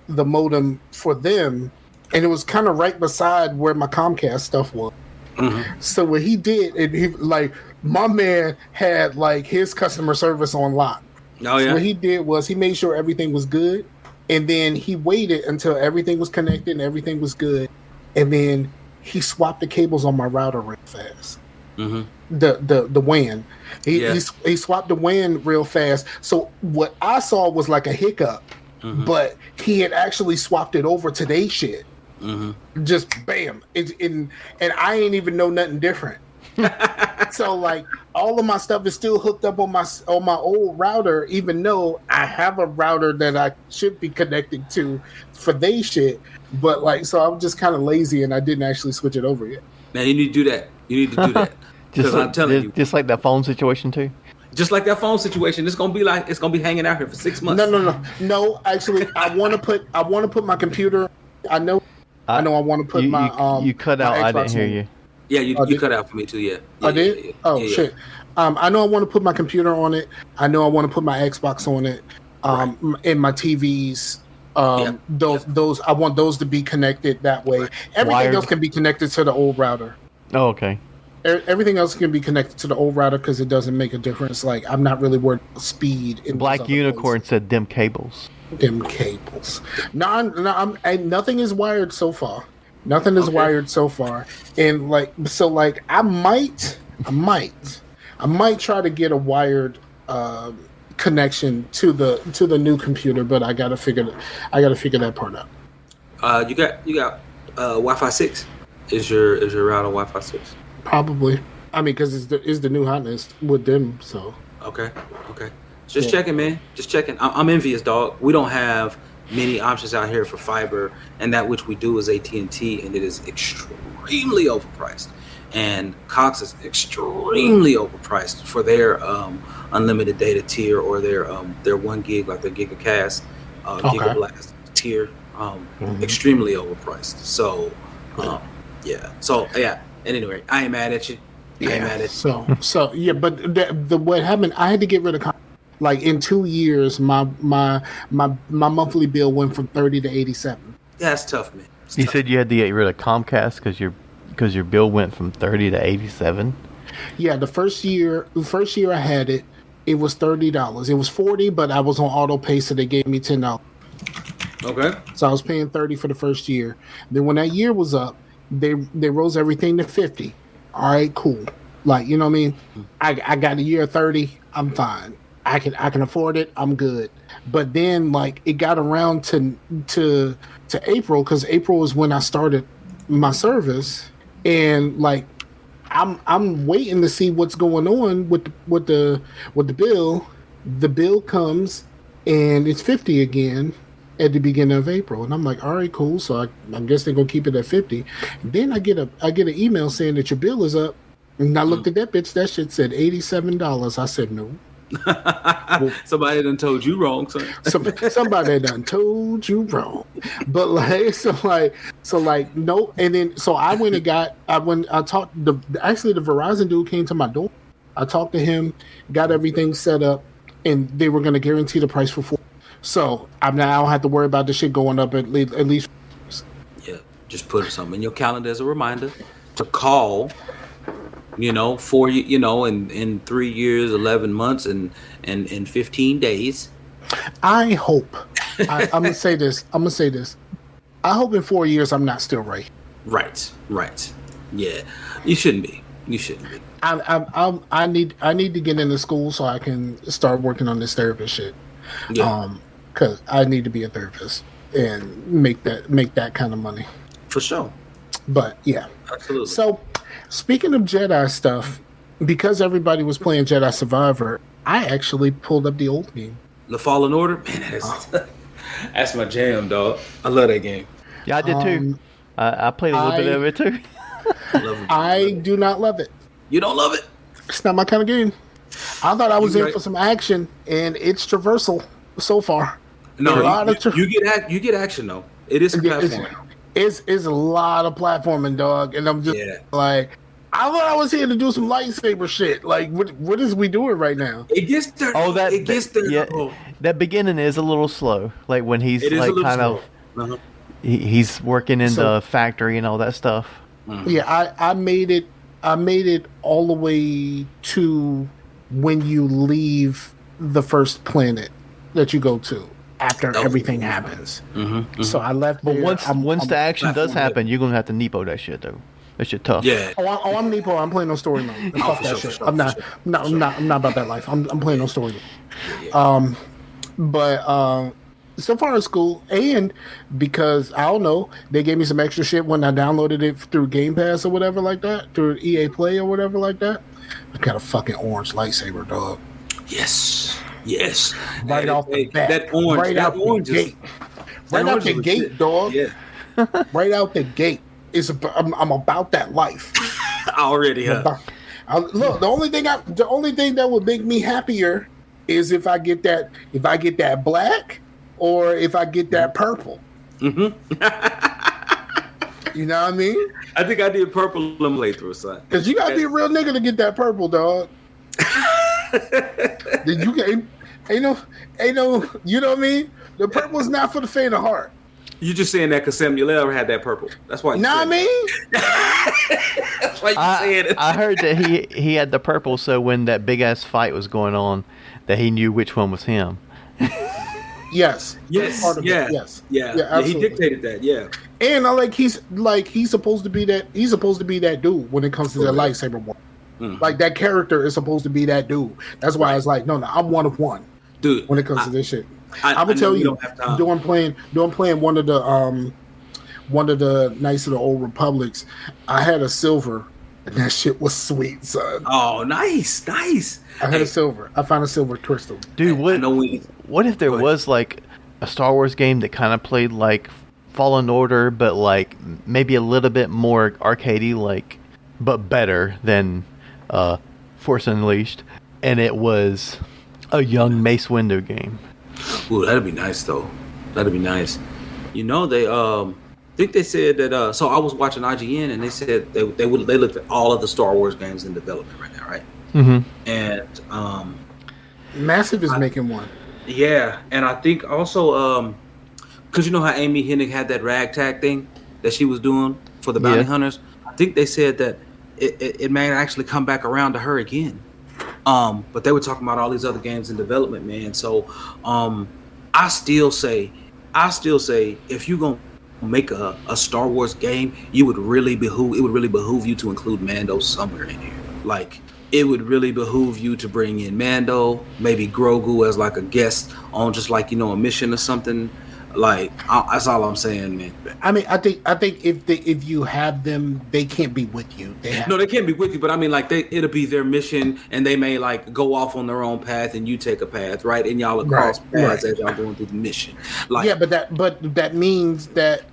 modem for them, and it was kind of right beside where my Comcast stuff was. Mm-hmm. So what he did, my man had like his customer service on lock. Oh yeah. So what he did was he made sure everything was good. And then he waited until everything was connected and everything was good. And then he swapped the cables on my router real fast. Mm-hmm. The WAN. He swapped the WAN real fast. So what I saw was like a hiccup, but he had actually swapped it over to their shit. Mm-hmm. Just bam. And I ain't even know nothing different. So like all of my stuff is still hooked up on my old router, even though I have a router that I should be connected to for they shit. But like, so I'm just kind of lazy and I didn't actually switch it over yet. Now you need to do that. Because I'm telling you, just like that phone situation too. Just like that phone situation, it's gonna be hanging out here for 6 months. No. Actually, I want to put my computer. I know. I want to put my. You cut out. I didn't hear you. Yeah, you cut out for me too. Yeah. I did. Yeah. Oh shit. I know I want to put my computer on it. I know I want to put my Xbox on it. And my TVs. Those I want those to be connected that way. Everything else can be connected to the old router. Oh, okay. Everything else can be connected to the old router because it doesn't make a difference. Like I'm not really worried about speed. Black Unicorn said dim cables. Dim cables. No, nothing is wired so far. Nothing is wired so far, and I might try to get a wired connection to the new computer, but I gotta figure that part out. You got Wi-Fi 6. Is your router Wi-Fi 6? Probably. I mean, because it's the new hotness with them. So okay. Just checking, man. Just checking. I'm envious, dog. We don't have many options out here for fiber, and that which we do is AT&T, and it is extremely overpriced. And Cox is extremely overpriced for their unlimited data tier or their 1 gig, like the Gigacast, Gigablast tier. Extremely overpriced. So, yeah. So, yeah. And anyway, I ain't mad at you. So yeah, but what happened? I had to get rid of. Like in 2 years, my monthly bill went from $30 to $87. That's tough, man. You said you had to get rid of Comcast because your bill went from $30 to $87. Yeah, the first year I had it, it was $30. It was $40, but I was on auto pay, so they gave me $10. Okay. So I was paying $30 for the first year. Then when that year was up, they rose everything to $50. All right, cool. Like, you know what I mean? I got a year 30. I'm fine. I can afford it. I'm good. But then like it got around to April, because April is when I started my service, and like I'm waiting to see what's going on with the bill. The bill comes and it's 50 again at the beginning of April, and I'm like, all right, cool. So I guess they're gonna keep it at 50. And then I get an email saying that your bill is up, and I looked at that bitch. That shit said $87. I said no. Somebody done told you wrong, son. Somebody done told you wrong. But like no. And then so I went and I talked the Verizon dude came to my door. I talked to him, got everything set up, and they were going to guarantee the price for 4. So I don't have to worry about the shit going up at least. Yeah, just put something in your calendar as a reminder to call. For in 3 years, 11 months, and 15 days. I hope. I'm gonna say this. I hope in 4 years I'm not still right. Right. Yeah, you shouldn't be. I need to get into school so I can start working on this therapist shit. Yeah. Because I need to be a therapist and make that kind of money. For sure. But yeah, absolutely. So. Speaking of Jedi stuff, because everybody was playing Jedi Survivor, I actually pulled up the old game. The Fallen Order? Man, that's my jam, dog. I love that game. Yeah, I did too. I played a little bit of it too. I do not love it. You don't love it? It's not my kind of game. I thought I was in for some action, and it's traversal so far. No, you get action, though. It is a platform. It's a lot of platforming, dog, and I'm just like, I thought I was here to do some lightsaber shit. Like, what is we doing right now? It gets there. It gets there. Yeah, that beginning is a little slow. Like when he's like kind of, he's working in the factory and all that stuff. Mm-hmm. Yeah, I made it all the way to when you leave the first planet that you go to. After everything happens, so I left. But once the action does happen, you're gonna have to Nepo that shit though. That shit tough. Yeah. I'm Nepo. I'm playing on story mode. Fuck that shit. I'm not about that life. I'm playing on story mode. But so far it's cool, and because I don't know, they gave me some extra shit when I downloaded it through Game Pass or whatever like that, through EA Play or whatever like that. I got a fucking orange lightsaber, dog. Yes. Right off the bat. That orange. Right out the gate. Right out the gate, dog. Yeah. Right out the gate. I'm about that life. Already, huh? Look, the only thing that would make me happier is if I get that black or if I get that purple. Mm-hmm. You know what I mean? I think I did purple in playthrough, son. Because you gotta be a real nigga to get that purple, dog. Ain't no, you know what I mean? The purple's not for the faint of heart. You just saying that because Samuel had that purple. That's why. Know what I mean? That's why you saying it. I heard that he had the purple, so when that big ass fight was going on, that he knew which one was him. Yes. Yeah. He dictated that. Yeah. And I like he's supposed to be that dude when it comes to the lightsaber war. Mm-hmm. Like that character is supposed to be that dude. That's why it's like, no, I'm one of one, dude. When it comes to this shit, I would tell you, doing playing one of the Knights of the Old Republics, I had a silver, and that shit was sweet, son. Oh, nice. I had a silver. I found a silver crystal. Dude, what if there was like a Star Wars game that kind of played like Fallen Order, but like maybe a little bit more arcadey, like, but better than Force Unleashed, and it was a young Mace Windu game. Ooh, that'd be nice though. That'd be nice. You know, they think they said that. So I was watching IGN, and they said they looked at all of the Star Wars games in development right now, right? Mm-hmm. And Massive is making one. Yeah, and I think also because you know how Amy Hennig had that ragtag thing that she was doing for the bounty hunters. I think they said that it may actually come back around to her again. But they were talking about all these other games in development, man. So I still say if you're gonna make a Star Wars game, it would really behoove you to include Mando somewhere in here. Like, it would really behoove you to bring in Mando, maybe Grogu as like a guest on just like, you know, a mission or something. Like, that's all I'm saying, man. I mean, I think if you have them, they can't be with you. They can't be with you. But I mean, like, it'll be their mission, and they may like go off on their own path, and you take a path, right? And y'all cross paths as y'all going through the mission. Like, yeah, but that means that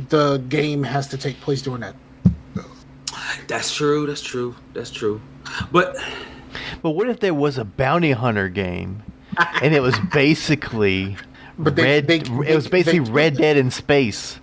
the game has to take place during that. That's true. But what if there was a bounty hunter game, and it was basically Red Dead in space?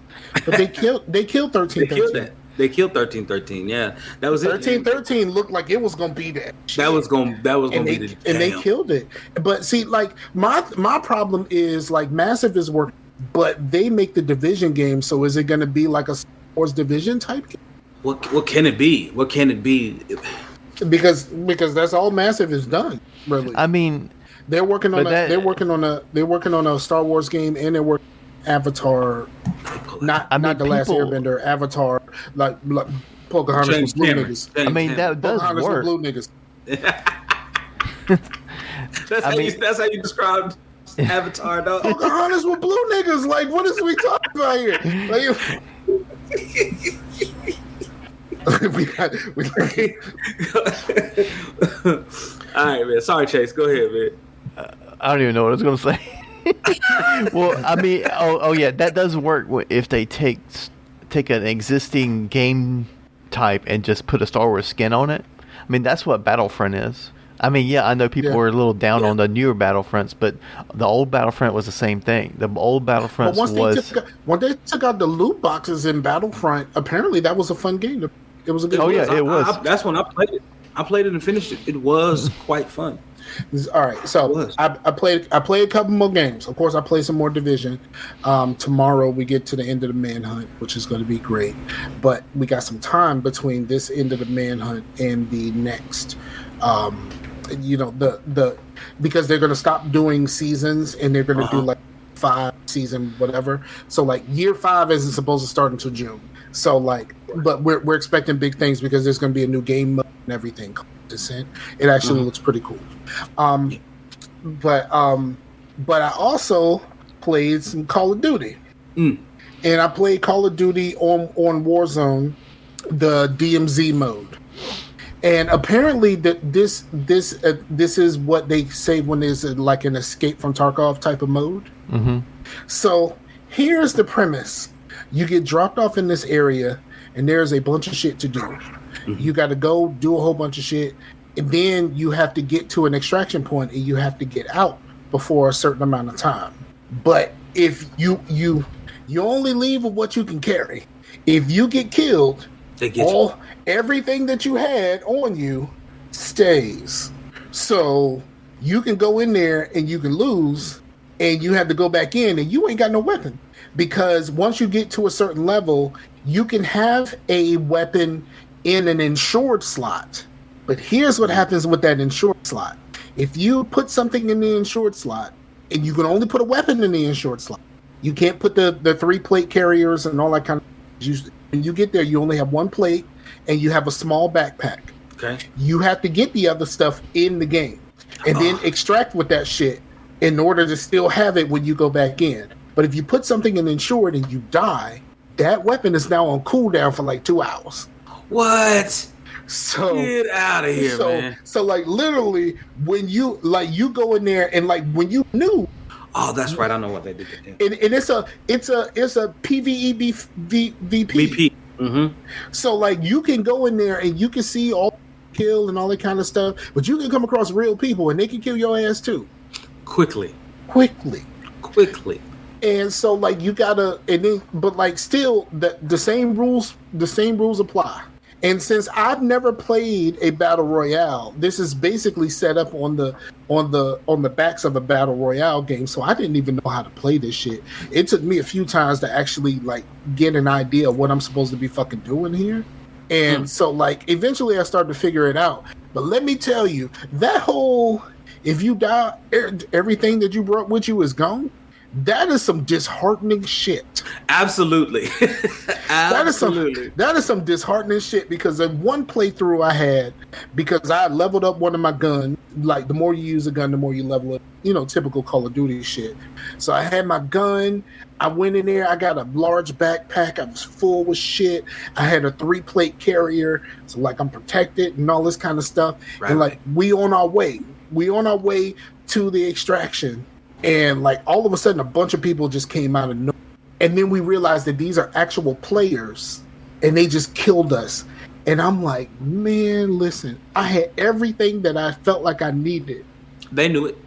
But they killed 1313. They killed 1313. Yeah, that was 1313 looked like it was gonna be that. That was gonna be the. And they killed it. But see, like my problem is like Massive is working, but they make the Division game. So is it gonna be like a Star Wars Division type game? What can it be? What can it be? Because that's all Massive has done. Really, I mean, they're working on a Star Wars game, and they're working Avatar. Not the Last Airbender. Avatar, like Pocahontas with blue niggas. I mean, that does Pocahontas work. With blue niggas. That's how you described Avatar, though. Pocahontas with blue niggas. Like, what is we talking about here? Like, all right, man. Sorry, Chase. Go ahead, man. I don't even know what I was going to say. Well, I mean, yeah, that does work if they take an existing game type and just put a Star Wars skin on it. I mean, that's what Battlefront is. I mean, yeah, I know people were a little down on the newer Battlefronts, but the old Battlefront was the same thing. The old Battlefront once they took out the loot boxes in Battlefront, apparently that was a fun game. It was a good game. Yeah, it was. That's when I played it. I played it and finished it. It was quite fun. All right, so I played a couple more games. Of course, I played some more Division. Tomorrow we get to the end of the Manhunt, which is going to be great. But we got some time between this end of the Manhunt and the next. Because they're going to stop doing seasons and they're going to do like 5 season whatever. So like year 5 isn't supposed to start until June. So like, but we're expecting big things because there's going to be a new game mode and everything. It actually looks pretty cool. But I also played some Call of Duty, and I played Call of Duty on Warzone, the DMZ mode. And apparently, this is what they say when there's like an escape from Tarkov type of mode. Mm-hmm. So here's the premise: you get dropped off in this area, and there's a bunch of shit to do. Mm-hmm. You got to go do a whole bunch of shit, and then you have to get to an extraction point, and you have to get out before a certain amount of time. But if you only leave with what you can carry. If you get killed, everything that you had on you stays. So you can go in there and you can lose, and you have to go back in, and you ain't got no weapon. Because once you get to a certain level, you can have a weapon in an insured slot. But here's what happens with that insured slot. If you put something in the insured slot, and you can only put a weapon in the insured slot, you can't put the 3 plate carriers and all that kind of. When you get there, you only have one plate, and you have a small backpack. Okay. You have to get the other stuff in the game, and then extract with that shit in order to still have it when you go back in. But if you put something in insured and you die, that weapon is now on cooldown for like 2 hours. What? So get out of here, man. So like literally, when you go in there and like when you knew. Oh, that's right. I know what they did. And it's a PvE VP. Mm-hmm. So like you can go in there and you can see all kill and all that kind of stuff, but you can come across real people and they can kill your ass too. Quickly. And so like you gotta, and then but like still the same rules apply. And since I've never played a battle royale, this is basically set up on the backs of a battle royale game. So I didn't even know how to play this shit. It took me a few times to actually like get an idea of what I'm supposed to be fucking doing here. And so like eventually I started to figure it out. But let me tell you, that whole if you die, everything that you brought with you is gone. That is some disheartening shit. Absolutely. That is some disheartening shit, because in one playthrough I had, because I leveled up one of my guns, like the more you use a gun, the more you level up, typical Call of Duty shit. So I had my gun, I went in there, I got a large backpack, I was full with shit, I had a 3-plate carrier, so like I'm protected and all this kind of stuff. Right. And like we on our way to the extraction. And like all of a sudden a bunch of people just came out of nowhere. And then we realized that these are actual players and they just killed us. And I'm like, man, listen, I had everything that I felt like I needed. They knew it.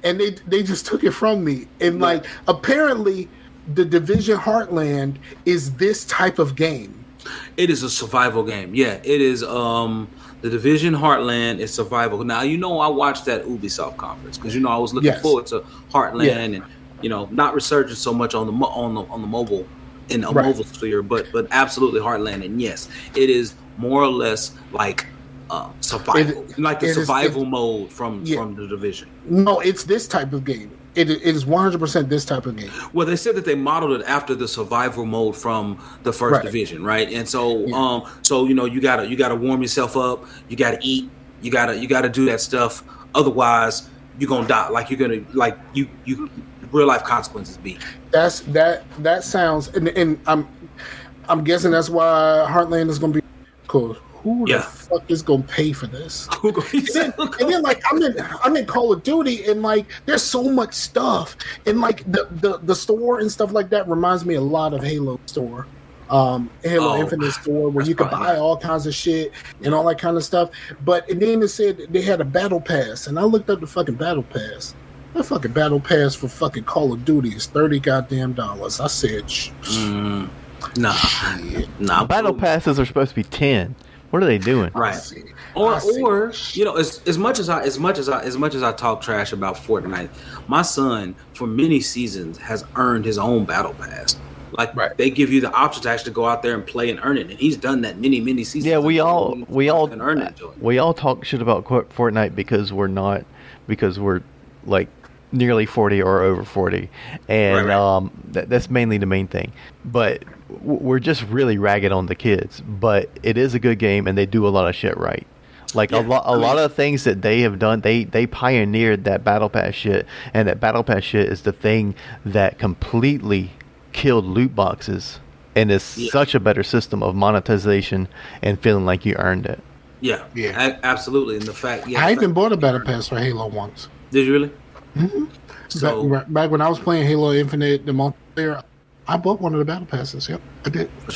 and they just took it from me. And like apparently the Division Heartland is this type of game. It is a survival game. Yeah, it is the Division Heartland is survival. Now, I watched that Ubisoft conference because I was looking forward to Heartland and not researching so much on the mobile in the mobile sphere, but absolutely Heartland. And yes, it is more or less like survival, like the survival mode from the Division. No, it's this type of game. It is 100% this type of game. Well, they said that they modeled it after the survival mode from the first Division, right? And so, you gotta warm yourself up. You gotta eat. You gotta do that stuff. Otherwise, you're gonna die. Like you're gonna you real life consequences be. That sounds and I'm guessing that's why Heartland is gonna be cool. Who the fuck is gonna pay for this? and then like I'm in Call of Duty and like there's so much stuff and like the store and stuff like that reminds me a lot of Halo store, Halo Infinite store where you can buy all kinds of shit and all that kind of stuff. And then it said they had a battle pass and I looked up the fucking battle pass. That fucking battle pass for fucking Call of Duty is $30 goddamn. I said, nah. Battle passes are supposed to be 10. What are they doing? Right. Or as much as I talk trash about Fortnite, my son for many seasons has earned his own battle pass. Like they give you the option to actually go out there and play and earn it, and he's done that many seasons. Yeah, we all talk shit about Fortnite because we're like nearly 40 or over 40, and that's mainly the main thing. But we're just really ragging on the kids. But it is a good game, and they do a lot of shit right. Like a lot of things that they have done, they pioneered that Battle Pass shit, and that Battle Pass shit is the thing that completely killed loot boxes, and is such a better system of monetization and feeling like you earned it. Yeah. Absolutely. And the fact, I even bought a Battle Pass for Halo once. Did you really? Mm-hmm. So back when I was playing Halo Infinite, the multiplayer, I bought one of the battle passes. Yep, I did. For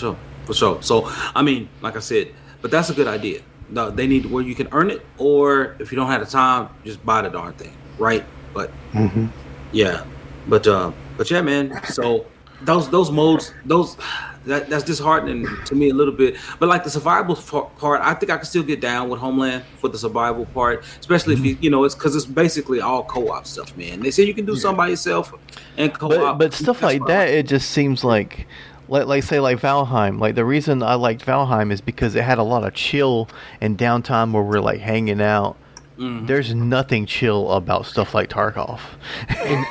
sure. So I mean, like I said, but that's a good idea. No, they need where you can earn it, or if you don't have the time, just buy the darn thing, right? But but yeah, man. So those modes, that's disheartening to me a little bit. But like the survival part, I think I can still get down with Homeland for the survival part, especially if it's because it's basically all co-op stuff, man. They say you can do something by yourself and co-op, but stuff like that, it just seems like say Valheim. Like the reason I liked Valheim is because it had a lot of chill and downtime where we're like hanging out. Mm-hmm. There's nothing chill about stuff like Tarkov.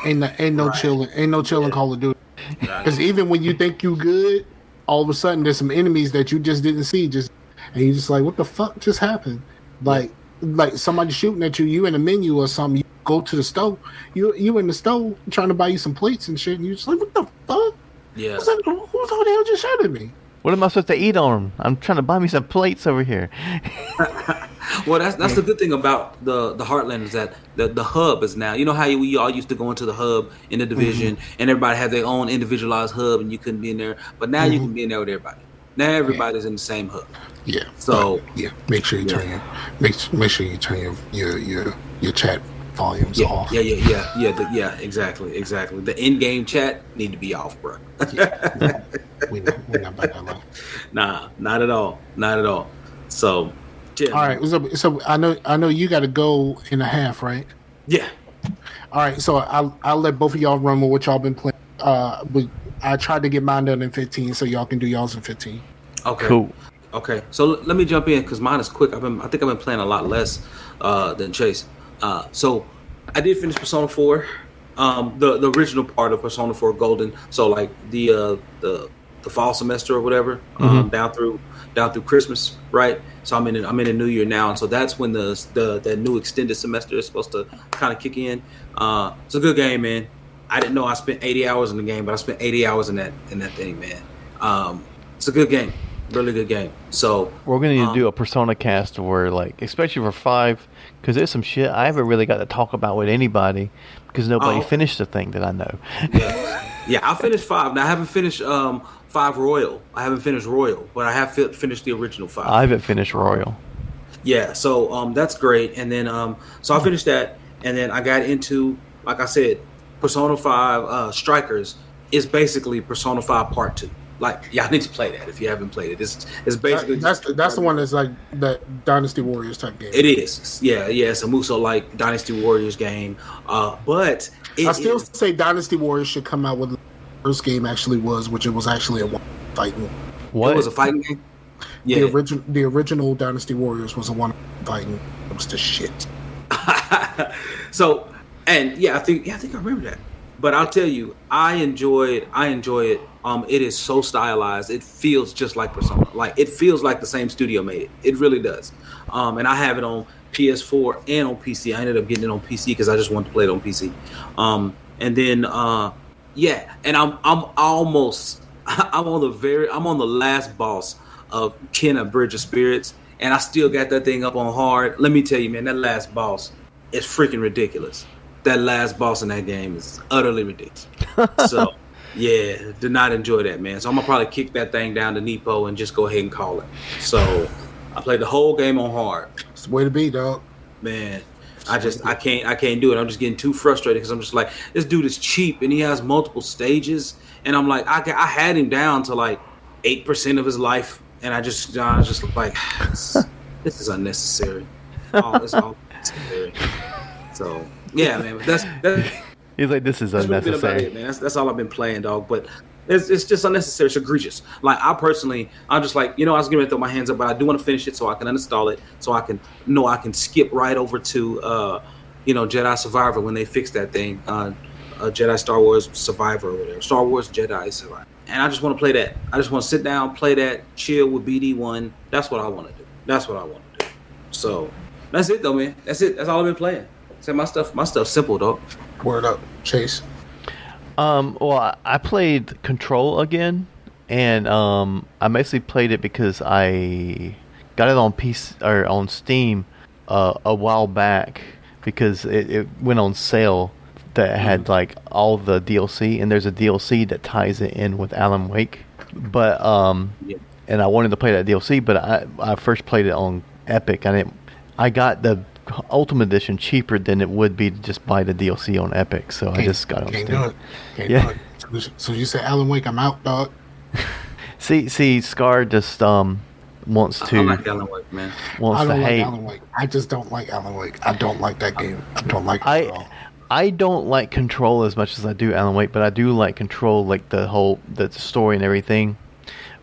Ain't no chill in Call of Duty. Because even when you think you good, all of a sudden there's some enemies that you just didn't see, and you're just like, what the fuck just happened? Like somebody shooting at you, you in a menu or something, you go to the stove, you in the stove trying to buy you some plates and shit, and you're just like, what the fuck? Yeah. Who the hell just shot at me? What am I supposed to eat on them? I'm trying to buy me some plates over here. Well, that's the good thing about the Heartland is that the hub is now. You know how we all used to go into the hub in the division, and everybody had their own individualized hub, and you couldn't be in there. But now you can be in there with everybody. Now everybody's in the same hub. Yeah. So make sure you turn your chat volumes off. Yeah. Exactly. The in-game chat need to be off, bro. We're not about that long. Nah, not at all. So. Yeah, all right. So I know you got to go in a half, right? Yeah. All right. So I'll let both of y'all run with what y'all been playing. But I tried to get mine done in 15, so y'all can do y'all's in 15. Okay. Cool. Okay. So let me jump in because mine is quick. I think I've been playing a lot less than Chase. So I did finish Persona 4, the original part of Persona 4 Golden. So like the fall semester or whatever, down through Christmas, right? So I'm in a new year now, and so that's when the new extended semester is supposed to kind of kick in. It's a good game, man. I didn't know I spent 80 hours in the game, but I spent 80 hours in that thing, man. It's a good game, really good game. So we're gonna need to do a Persona cast where, like, especially for 5, because there's some shit I haven't really got to talk about with anybody because nobody finished the thing that I know. Yeah, I finished 5. Now I haven't finished 5 Royal. I haven't finished Royal, but I have finished the original 5. I haven't finished Royal. Yeah, so that's great. And then so I finished that, and then I got into, like I said, Persona 5 Strikers is basically Persona 5 Part 2. Like, y'all need to play that if you haven't played it. It's basically that's the one that's like that Dynasty Warriors type game. It is. Yeah, it's a Muso-like Dynasty Warriors game. But I still say Dynasty Warriors should come out with the first game actually was, which it was actually a fighting. What? It was a fighting game? Yeah. The original Dynasty Warriors was a one fighting. It was the shit. So, and I think I remember that. But I'll tell you, I enjoy it. It is so stylized. It feels just like Persona. Like, it feels like the same studio made it. It really does. And I have it on PS4 and on PC. I ended up getting it on PC because I just wanted to play it on PC. And then and I'm on the last boss of Kenna Bridge of Spirits, and I still got that thing up on hard. Let me tell you, man, that last boss is freaking ridiculous. That last boss in that game is utterly ridiculous. So, yeah, did not enjoy that, man. So I'm gonna probably kick that thing down to Nepo and just go ahead and call it. So I played the whole game on hard. It's the way to be, dog. Man, I can't do it. I'm just getting too frustrated because I'm just like, this dude is cheap and he has multiple stages, and I'm like, I had him down to like 8% of his life, and I was just like, this is unnecessary. It's all unnecessary. So. Yeah, man. That's he's like, this is unnecessary. It, man. That's all I've been playing, dog. But it's just unnecessary. It's egregious. Like, I'm just like, I was going to throw my hands up, but I do want to finish it so I can uninstall it, so I can skip right over to Jedi Survivor when they fix that thing, Jedi Star Wars Survivor or whatever, Star Wars Jedi Survivor. And I just want to play that. I just want to sit down, play that, chill with BD1. That's what I want to do. So that's it, though, man. That's it. That's all I've been playing. So my stuff's simple, dog. Word up, Chase. Well, I played Control again, and I basically played it because I got it on PC or on Steam a while back because it went on sale that had like all the DLC, and there's a DLC that ties it in with Alan Wake. But and I wanted to play that DLC, but I first played it on Epic, and I got the Ultimate Edition cheaper than it would be to just buy the DLC on Epic, so I just got it. Can't do it. So you say Alan Wake, I'm out, dog. see, Scar just wants to. I like Alan Wake, man. I don't like Alan Wake. I just don't like Alan Wake. I don't like that game. I don't like it at all. I don't like Control as much as I do Alan Wake, but I do like Control, like the story and everything.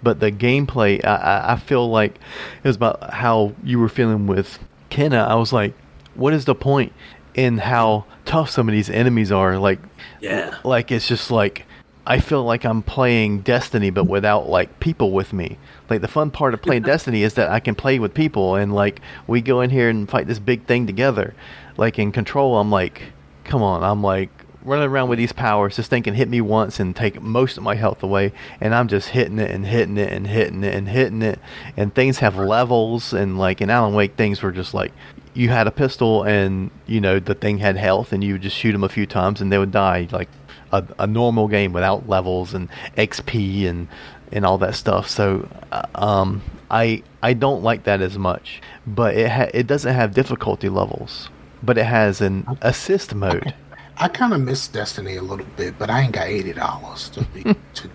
But the gameplay, I feel like it was about how you were feeling with Kenna. I was like, what is the point in how tough some of these enemies are? Like, yeah, like it's just like I feel like I'm playing Destiny, but without like people with me. Like the fun part of playing Destiny is that I can play with people, and like we go in here and fight this big thing together. Like in Control, I'm like, come on, I'm like running around with these powers. This thing can hit me once and take most of my health away, and I'm just hitting it and hitting it and hitting it and hitting it. And things have levels, and like in Alan Wake, things were just like you had a pistol, and you know the thing had health, and you would just shoot them a few times, and they would die. Like a normal game without levels and XP and all that stuff. So I don't like that as much. But it doesn't have difficulty levels, but it has an assist mode. I kind of miss Destiny a little bit, but I ain't got $80 to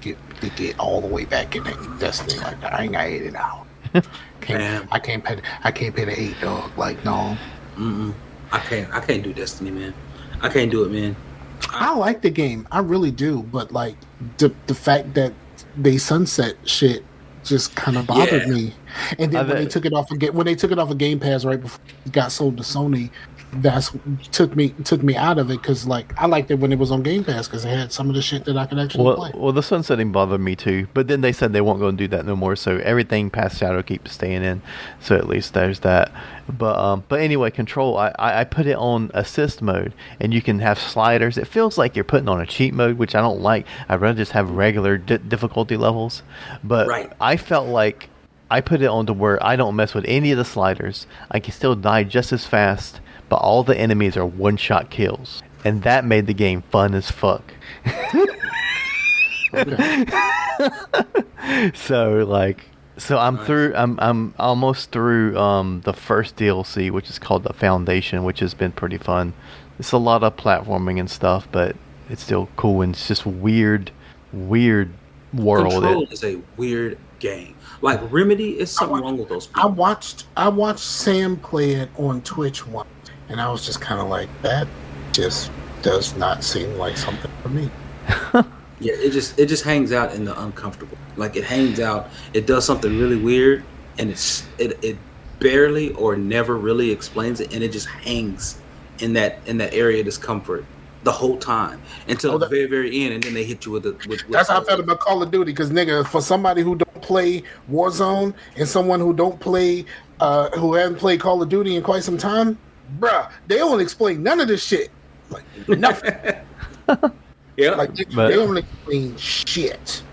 get all the way back in Destiny like that. I ain't got $80. I can't pay the $8, dog. Like no. I can't do Destiny, man. I can't do it, man. I like the game, I really do, but like the fact that they sunset shit just kind of bothered me. And then when they took it off of Game Pass right before it got sold to Sony, that's took me out of it, because like I liked it when it was on Game Pass because it had some of the shit that I could actually play. Well, the sunsetting bothered me too, but then they said they weren't going to do that no more, so everything past Shadow keeps staying in, so at least there's that. But anyway, Control, I put it on assist mode, and you can have sliders. It feels like you're putting on a cheat mode, which I don't like. I'd rather just have regular difficulty levels, but I felt like I put it on to where I don't mess with any of the sliders. I can still die just as fast, but all the enemies are one-shot kills, and that made the game fun as fuck. So I'm through. I'm almost through the first DLC, which is called The Foundation, which has been pretty fun. It's a lot of platforming and stuff, but it's still cool, and it's just weird world. Control is a weird game. Like Remedy, is something wrong with those people. I watched Sam play it on Twitch once, and I was just kind of like, that just does not seem like something for me. Yeah, it just hangs out in the uncomfortable. Like it hangs out, it does something really weird, and it barely or never really explains it, and it just hangs in that area of discomfort the whole time until the very, very end, and then they hit you with That's how I felt about Call of Duty, because nigga, for somebody who don't play Warzone and someone who don't play who hasn't played Call of Duty in quite some time, bruh, they don't explain none of this shit. Like nothing. Yeah, like they don't explain shit.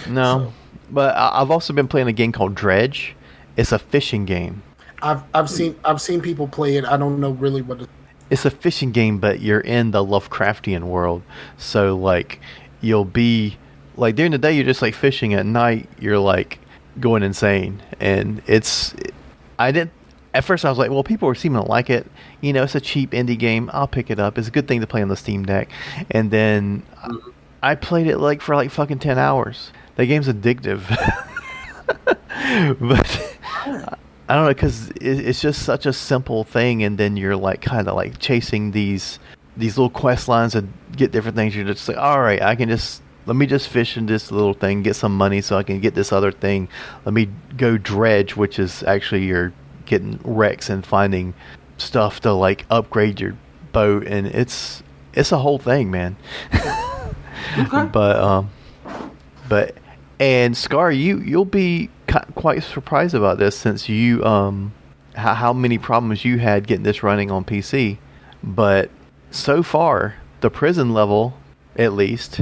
No, but I've also been playing a game called Dredge. It's a fishing game. I've seen people play it. I don't know really what it's a fishing game, but you're in the Lovecraftian world. So like you'll be like during the day you're just like fishing, at night you're like going insane. And at first I was like, well, people are seeming to like it. You know, it's a cheap indie game. I'll pick it up. It's a good thing to play on the Steam Deck. And then I played it like for like fucking 10 hours. The game's addictive. But I don't know, because it's just such a simple thing, and then you're like kind of like chasing these little quest lines and get different things. You're just like, all right, let me just fish in this little thing, get some money so I can get this other thing. Let me go dredge, which is actually you're getting wrecks and finding stuff to like upgrade your boat, and it's a whole thing, man. Okay. But and Scar, you'll be quite surprised about this, since you how many problems you had getting this running on PC. But so far, the prison level, at least,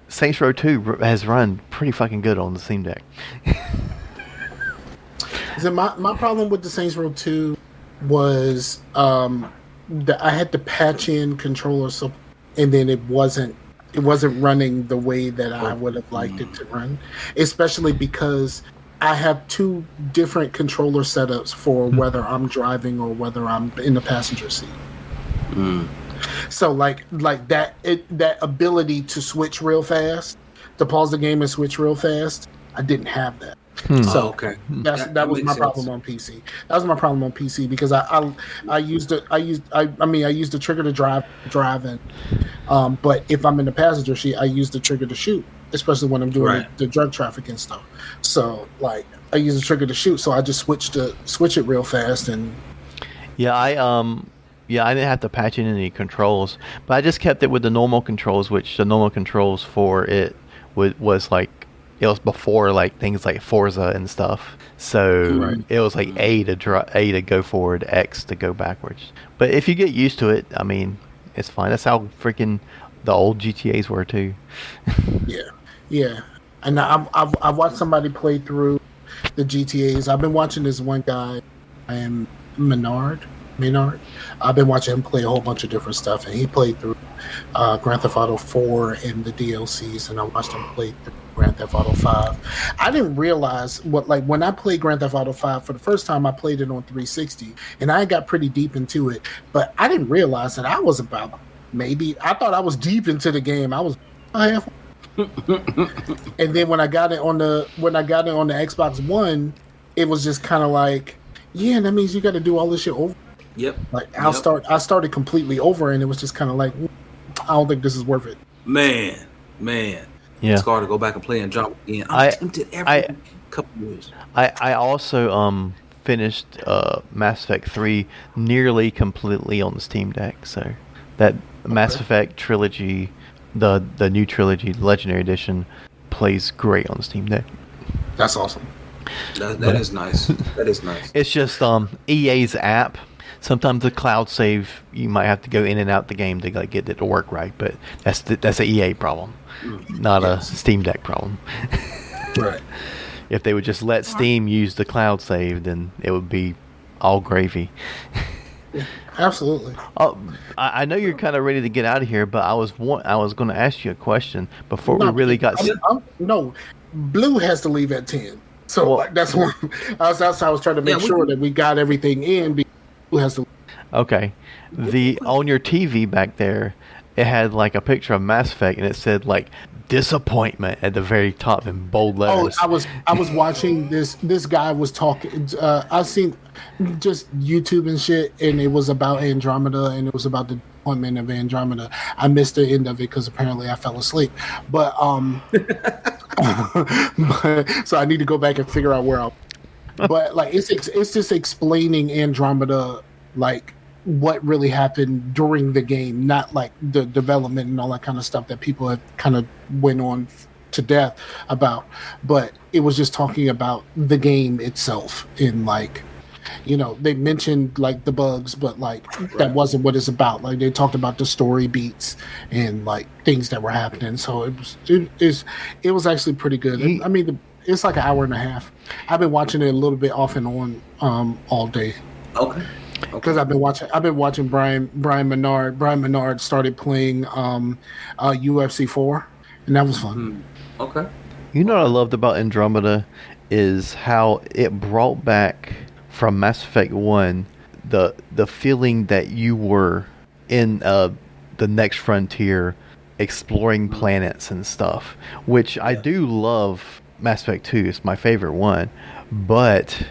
Saints Row 2 has run pretty fucking good on the Steam Deck. So my problem with the Saints Row 2 was that I had to patch in controllers, and then it wasn't running the way that I would have liked it to run, especially because I have two different controller setups for whether I'm driving or whether I'm in the passenger seat. So like that ability to switch real fast, to pause the game and switch real fast, I didn't have that. So okay, that was my problem on PC. That was my problem on PC because I used the trigger to drive in, but if I'm in the passenger seat, I use the trigger to shoot, especially when I'm doing the drug trafficking stuff. So like I use the trigger to shoot, so I just switch it real fast. And yeah, Yeah, I didn't have to patch in any controls, but I just kept it with the normal controls, which the normal controls for it was like, it was before like things like Forza and stuff. So it was like A to go forward, X to go backwards. But if you get used to it, I mean, it's fine. That's how freaking the old GTAs were too. Yeah. And I've watched somebody play through the GTAs. I've been watching this one guy, Maynard. I've been watching him play a whole bunch of different stuff, and he played through Grand Theft Auto 4 and the DLCs, and I watched him play through Grand Theft Auto 5. I didn't realize when I played Grand Theft Auto 5 for the first time, I played it on 360, and I got pretty deep into it, but I didn't realize that I was about I thought I was deep into the game. I was half. And then when I got it on the Xbox One, it was just kind of like, yeah, that means you got to do all this shit over. Yep. Like I started completely over, and it was just kind of like, I don't think this is worth it. Man. Yeah. It's hard to go back and play and jump again. I'm tempted every couple of years. I also finished Mass Effect 3 nearly completely on the Steam Deck. So that Mass Effect trilogy, the new trilogy, Legendary Edition, plays great on the Steam Deck. That's awesome. That is nice. That is nice. It's just EA's app. Sometimes the cloud save, you might have to go in and out the game to like get it to work right, but that's an EA problem, not a Steam Deck problem. Right. If they would just let Steam use the cloud save, then it would be all gravy. Yeah, absolutely. I know you're kind of ready to get out of here, but I was going to ask you a question before we really got. No, Blue has to leave at 10. So that's what I was trying to make sure that we got everything in. Blue has to. Okay, on your TV back there, it had like a picture of Mass Effect, and it said like disappointment at the very top in bold letters. Oh, I was watching this. This guy was talking. I've seen just YouTube and shit, and it was about Andromeda, and it was about the disappointment of Andromeda. I missed the end of it because apparently I fell asleep. But so I need to go back and figure out where But like it's just explaining Andromeda, like what really happened during the game, not like the development and all that kind of stuff that people have kind of went on to death about. But it was just talking about the game itself in like, you know, they mentioned like the bugs, but like that wasn't what it's about. Like they talked about the story beats and like things that were happening. So it was actually pretty good. I mean, it's like an hour and a half. I've been watching it a little bit off and on all day. Okay. Because I've been watching Brian Menard. Brian Menard started playing UFC 4, and that was fun. Okay. You know what I loved about Andromeda is how it brought back from Mass Effect 1 the feeling that you were in the next frontier, exploring planets and stuff, which I do love. Mass Effect 2 is my favorite one, but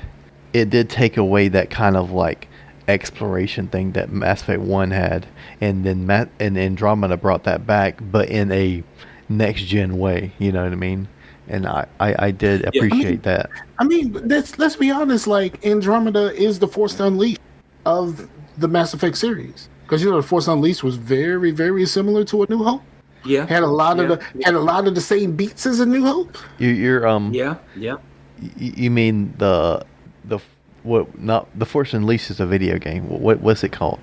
it did take away that kind of like exploration thing that Mass Effect 1 had, and then and Andromeda brought that back, but in a next gen way, you know what I mean? And I did appreciate that. I mean, let's be honest, like Andromeda is the Force Unleashed of the Mass Effect series, because you know the Force Unleashed was very, very similar to A New Hope. Yeah, had a lot of the same beats as A New Hope. You're yeah. You mean the Force Unleashed is a video game. What's it called?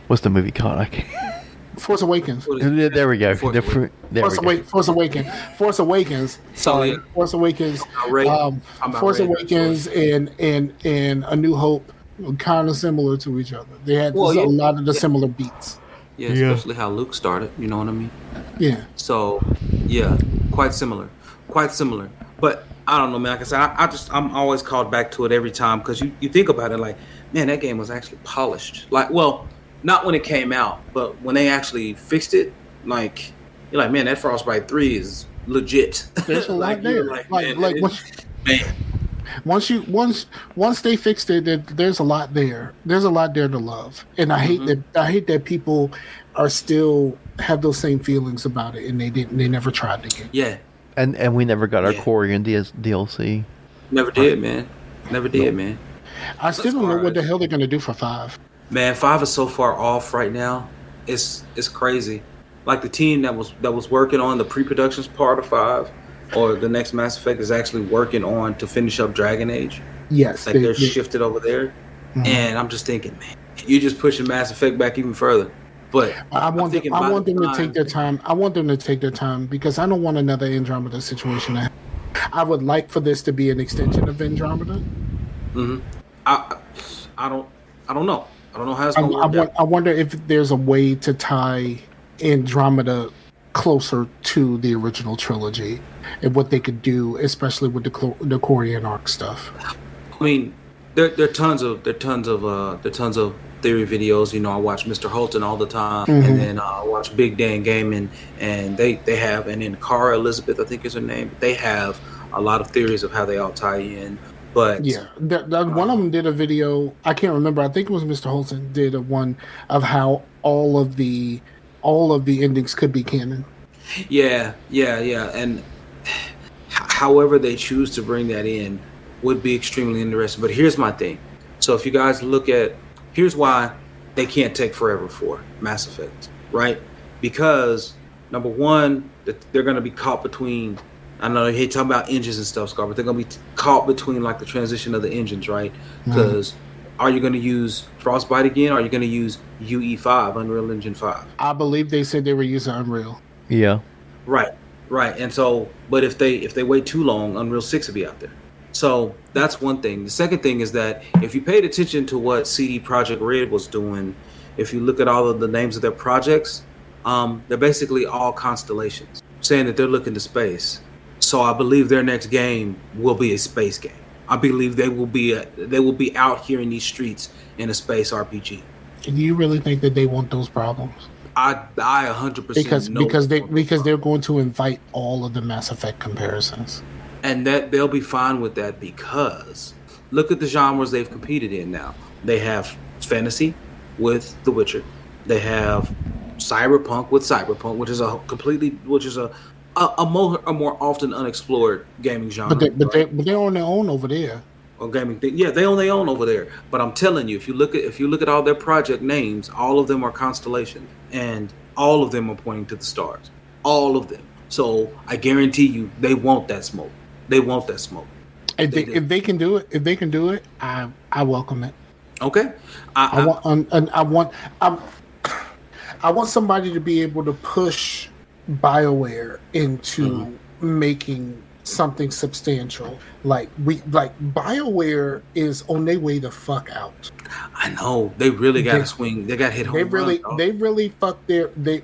What's the movie called? I can't. Force Awakens. There we go. Force Awakens. Sorry, Force Awakens. Force Awakens and A New Hope were kind of similar to each other. They had a lot of the similar beats. Yeah, especially how Luke started. You know what I mean? Yeah. So, yeah, quite similar. But I don't know, man. Like I said, I'm always called back to it every time because you think about it like, man, that game was actually polished. Like, well, not when it came out, but when they actually fixed it, like, you're like, man, that Frostbite 3 is legit. There's a lot there. Man. Once they fixed it, there's a lot there. There's a lot there to love, and I hate that people are still have those same feelings about it, and they never tried to get. Yeah, and we never got our Quarian DLC. Never did, man. Man. I still don't know what the hell they're gonna do for 5. Man, 5 is so far off right now. It's crazy. Like the team that was working on the pre-productions part of 5 or the next Mass Effect is actually working on to finish up Dragon Age. Yes. Like they're shifted over there. Mm-hmm. And I'm just thinking, man, you're just pushing Mass Effect back even further. But I want them to take their time. I want them to take their time because I don't want another Andromeda situation. I would like for this to be an extension of Andromeda. Mm-hmm. I don't know. I don't know how it's going to work out. I wonder if there's a way to tie Andromeda closer to the original trilogy and what they could do, especially with the Korean arc stuff. I mean, there are tons of theory videos. You know, I watch Mr. Holton all the time, mm-hmm. and then I watch Big Dan Gaming, and they have, and then Cara Elizabeth, I think is her name. They have a lot of theories of how they all tie in. But yeah, one of them did a video. I can't remember. I think it was Mr. Holton did a one of how all of the endings could be canon. Yeah. And however they choose to bring that in would be extremely interesting. But here's my thing. So if you guys look at, here's why they can't take forever for Mass Effect, right? Because number one, they're going to be caught between. I know they talking about engines and stuff, Scar, but they're going to be caught between like the transition of the engines, right? Because are you going to use Frostbite again, or are you going to use UE5, Unreal Engine 5? I believe they said they were using Unreal. Yeah. Right. And so, but if they wait too long, Unreal 6 will be out there. So that's one thing. The second thing is that if you paid attention to what CD Projekt Red was doing, if you look at all of the names of their projects, they're basically all constellations, saying that they're looking to space. So I believe their next game will be a space game. I believe they will be out here in these streets in a space RPG. Do you really think that they want those problems? I 100% because they're going to invite all of the Mass Effect comparisons, and that they'll be fine with that because look at the genres they've competed in now. They have fantasy with The Witcher. They have cyberpunk with Cyberpunk, which is a more often unexplored gaming genre. But they're on their own over there. Or gaming thing. Yeah, they own their own over there. But I'm telling you, if you look at all their project names, all of them are constellations, and all of them are pointing to the stars. All of them. So I guarantee you, they want that smoke. They want that smoke. If they can do it, I welcome it. Okay. I want somebody to be able to push BioWare into making something substantial. Like BioWare is on their way the fuck out. I know they really got to swing. They got hit home. They really fucked they've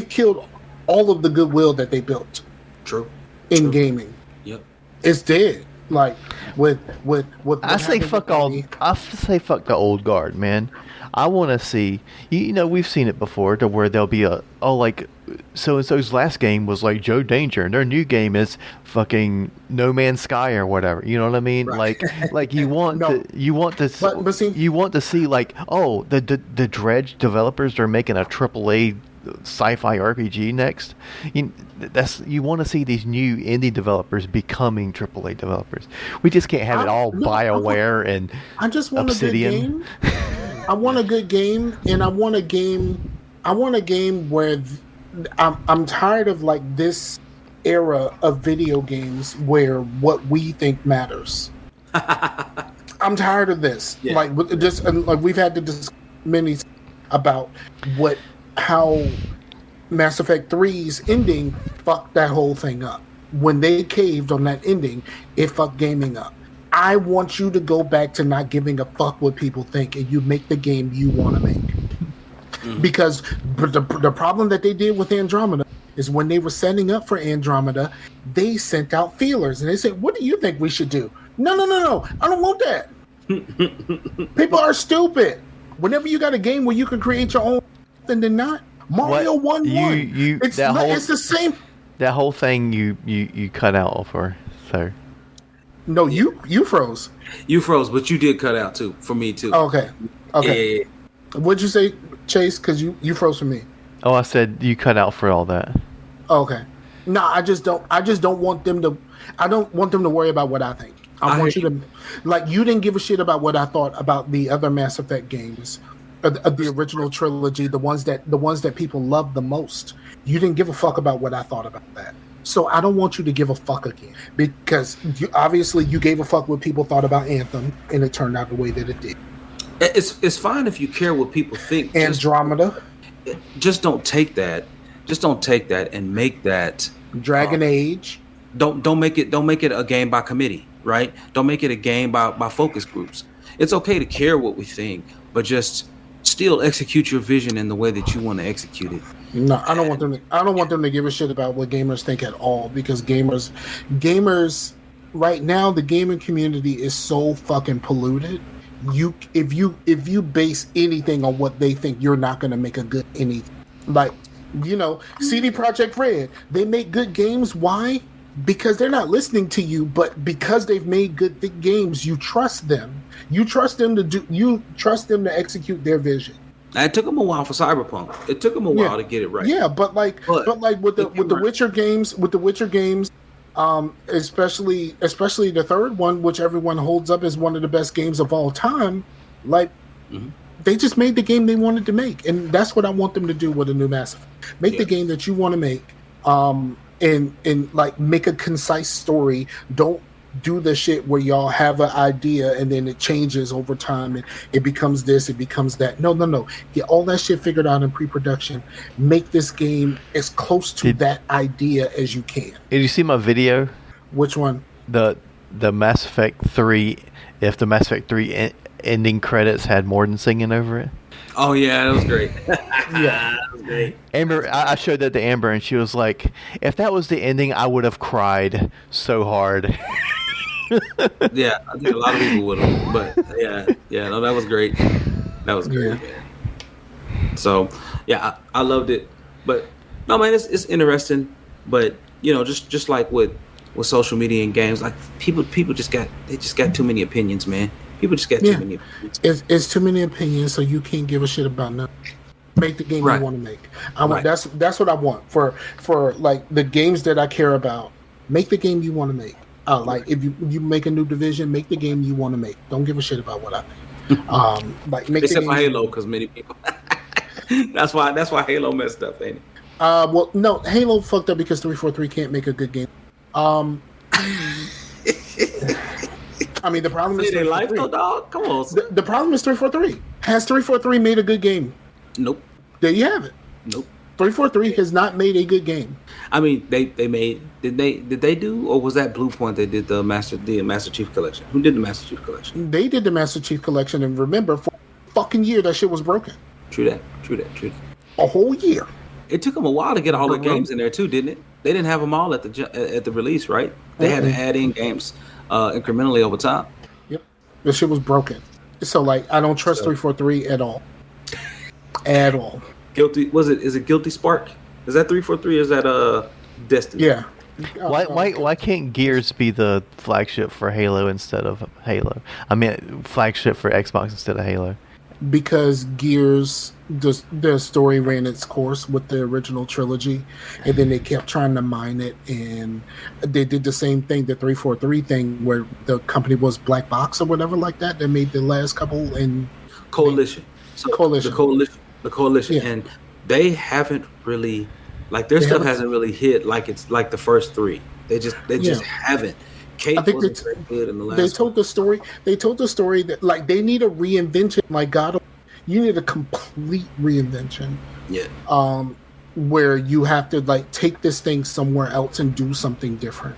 killed all of the goodwill that they built. True. In gaming. Yep. It's dead. Like with I say fuck the old guard, man. I want to see, we've seen it before to where there'll be so-and-so's last game was like Joe Danger, and their new game is fucking No Man's Sky or whatever. You know what I mean? Right. Like you want to see like, oh, the Dredge developers are making a AAA sci-fi RPG next. You want to see these new indie developers becoming AAA developers. We just can't have it all BioWare and I just want Obsidian. A good game. I want a good game, and I want a game where I'm tired of like this era of video games where what we think matters. I'm tired of this. Yeah. Like we've had to discuss many about how Mass Effect 3's ending fucked that whole thing up. When they caved on that ending, it fucked gaming up. I want you to go back to not giving a fuck what people think, and you make the game you want to make. Mm-hmm. Because the problem that they did with Andromeda is when they were setting up for Andromeda, they sent out feelers, and they said, what do you think we should do? No, I don't want that. People are stupid. Whenever you got a game where you can create your own, then not. Mario 1-1. It's the same. That whole thing you cut out for, sir. No, you froze. You froze, but you did cut out too for me too. Oh, okay. Yeah. What'd you say, Chase? Because you froze for me. Oh, I said you cut out for all that. Okay. No, I just don't want them to. I don't want them to worry about what I think. I want you to, like, you didn't give a shit about what I thought about the other Mass Effect games, the original trilogy, the ones that people love the most. You didn't give a fuck about what I thought about that. So I don't want you to give a fuck again, because obviously you gave a fuck what people thought about Anthem, and it turned out the way that it did. It's fine if you care what people think. Andromeda. Just don't take that. Just don't take that and make that Dragon Age. Don't make it a game by committee, right? Don't make it a game by focus groups. It's okay to care what we think, but just still execute your vision in the way that you want to execute it. No, I don't want them to give a shit about what gamers think at all, because gamers right now, the gaming community is so fucking polluted. If you base anything on what they think, you're not going to make a good anything. Like, CD Projekt Red, they make good games. Why? Because they're not listening to you, but because they've made good games, you trust them. You trust them to execute their vision. It took them a while for Cyberpunk. It took them a while to get it right. Yeah, but with the Witcher games, especially the third one, which everyone holds up as one of the best games of all time, they just made the game they wanted to make, and that's what I want them to do with a new Mass Effect. Make the game that you want to make, and like make a concise story. Don't do the shit where y'all have an idea and then it changes over time and it becomes this, it becomes that. No. Get all that shit figured out in pre-production. Make this game as close to that idea as you can. Did you see my video? Which one? The Mass Effect 3, if the Mass Effect 3 ending credits had Morden singing over it. Oh yeah, that was great. Yeah, that was great. Amber, I showed that to Amber and she was like, if that was the ending, I would have cried so hard. Yeah, I think a lot of people would have, but no, that was great. That was great. Yeah. So, yeah, I loved it, but no, man, it's interesting, but just like with social media and games, like people just got too many opinions, man. People just got too many opinions. It's too many opinions, so you can't give a shit about nothing. Make the game you want to make. That's what I want for like the games that I care about. Make the game you want to make. Like if you make a new Division, make the game you want to make. Don't give a shit about what I think. Like make except for Halo, because many people. that's why Halo messed up, ain't it? Well, no, Halo fucked up because 343 can't make a good game. I mean, the problem is they like though, dog. Come on. The problem is 343. Has 343 made a good game? Nope. There you have it. Nope. 343 has not made a good game. I mean, they made. Did they do, or was that Blue Point that did the Master Chief Collection? Who did the Master Chief Collection? They did the Master Chief Collection, and remember, for a fucking year that shit was broken. True that. A whole year. It took them a while to get all the games in there too, didn't it? They didn't have them all at the release, right? They had to add in games incrementally over time. Yep, the shit was broken. So like, I don't trust 343 at all. At all. Guilty? Is it Guilty Spark? Is that 343? Or is that Destiny? Yeah. Why can't Gears be the flagship for Halo instead of Halo? I mean, flagship for Xbox instead of Halo. Because Gears, the story ran its course with the original trilogy, and then they kept trying to mine it, and they did the same thing, the 343 thing, where the company was Black Box or whatever like that. They made the last couple in Coalition. The Coalition, yeah. And they haven't really, like, their stuff hasn't really hit like it's like the first three. They just haven't. Kate, I think wasn't very good in the last. They told the story. They told the story that like they need a reinvention. Like God, you need a complete reinvention. Yeah. Where you have to like take this thing somewhere else and do something different,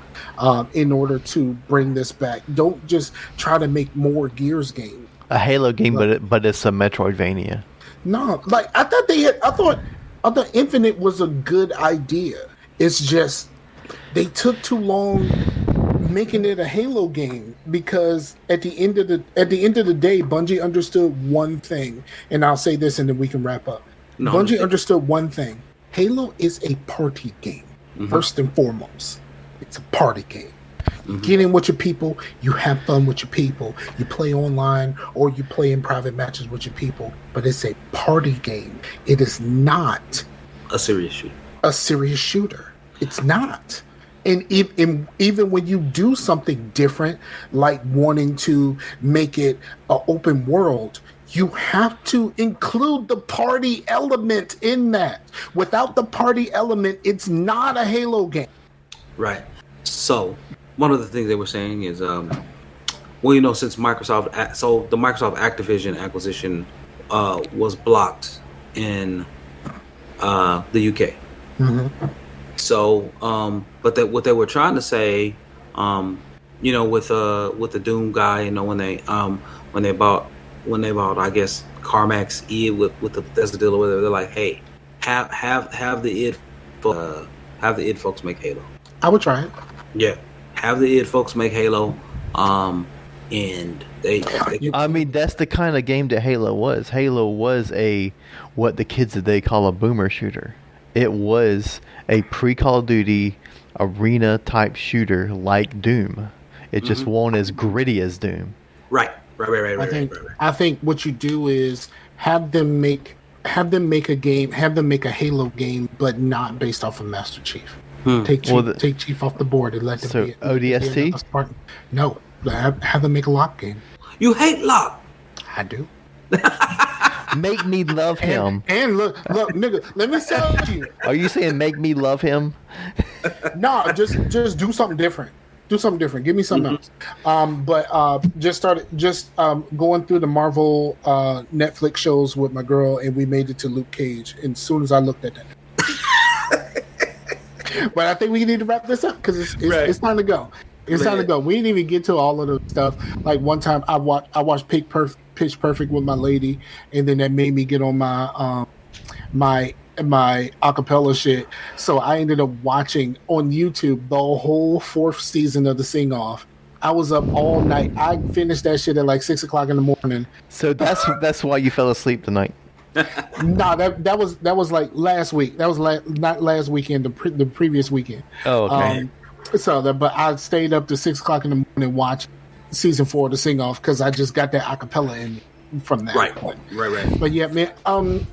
in order to bring this back. Don't just try to make more Gears games. A Halo game, but it's a Metroidvania. No, like I thought Infinite was a good idea. It's just they took too long making it a Halo game, because at the end of the day, Bungie understood one thing, and I'll say this and then we can wrap up. Bungie understood one thing: Halo is a party game, first and foremost. It's a party game. You get in with your people, you have fun with your people, you play online or you play in private matches with your people, but it's a party game. It is not a serious shooter. It's not. And even when you do something different, like wanting to make it an open world, you have to include the party element in that. Without the party element, it's not a Halo game. Right. So one of the things they were saying is, since Microsoft, so the Microsoft Activision acquisition was blocked in the UK. Mm-hmm. So, but what they were trying to say, with the Doom guy, when they bought, I guess Carmax id with the Bethesda deal or whatever, they're like, hey, have the id folks make Halo. I would try it. Yeah, have the id folks make Halo. And they I mean, that's the kind of game that Halo was. Halo was what the kids today call a boomer shooter. It was a pre-Call of Duty arena type shooter like Doom. It just wasn't as gritty as Doom. Right. I think what you do is have them make a game, have them make a Halo game, but not based off of Master Chief. Take Chief off the board and let them be ODST? No. Have them make a Locke game. You hate Locke. I do. Make me love him. And look, nigga, let me tell you. Are you saying make me love him? No, just do something different. Do something different. Give me something else. Just going through the Marvel Netflix shows with my girl, and we made it to Luke Cage. And as soon as I looked at that. But I think we need to wrap this up because it's time to go. It's time to go. We didn't even get to all of the stuff. Like one time, I watched Pitch Perfect with my lady, and then that made me get on my my acapella shit. So I ended up watching on YouTube the whole 4th season of the Sing Off. I was up all night. I finished that shit at like 6 o'clock in the morning. So that's why you fell asleep tonight. No, that was like last week. That was not last weekend. The previous weekend. Oh, okay. But I stayed up to 6 o'clock in the morning watching season 4 of the Sing Off because I just got that acapella in me from that. Right. But yeah, man,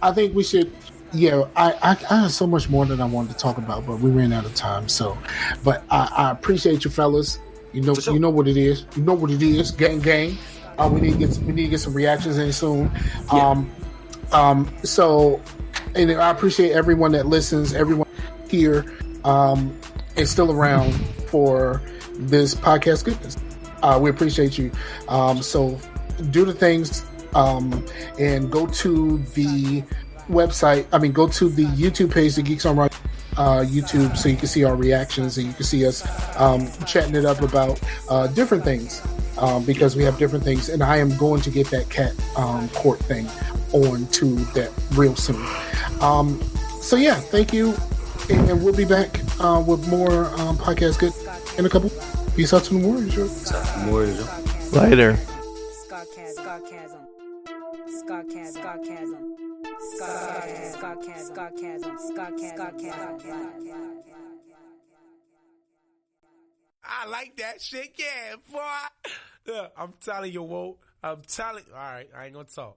I think we should. Yeah, I have so much more that I wanted to talk about, but we ran out of time. So, but I appreciate you fellas. You know what it is. You know what it is. Gang. We need to get some reactions in soon. Yeah. And I appreciate everyone that listens, everyone here, and still around for this podcast goodness. We appreciate you. So do the things, and go to the website. Go to the YouTube page, the Geeks on Right YouTube, so you can see our reactions and you can see us chatting it up about different things, because we have different things. And I am going to get that cat court thing on to that real soon. So yeah, thank you, and we'll be back with more podcast good in a couple. Peace out to the Warriors. Later. I like that shit, yeah, boy. Look, I'm telling you, Whoa. All right, I ain't gonna talk.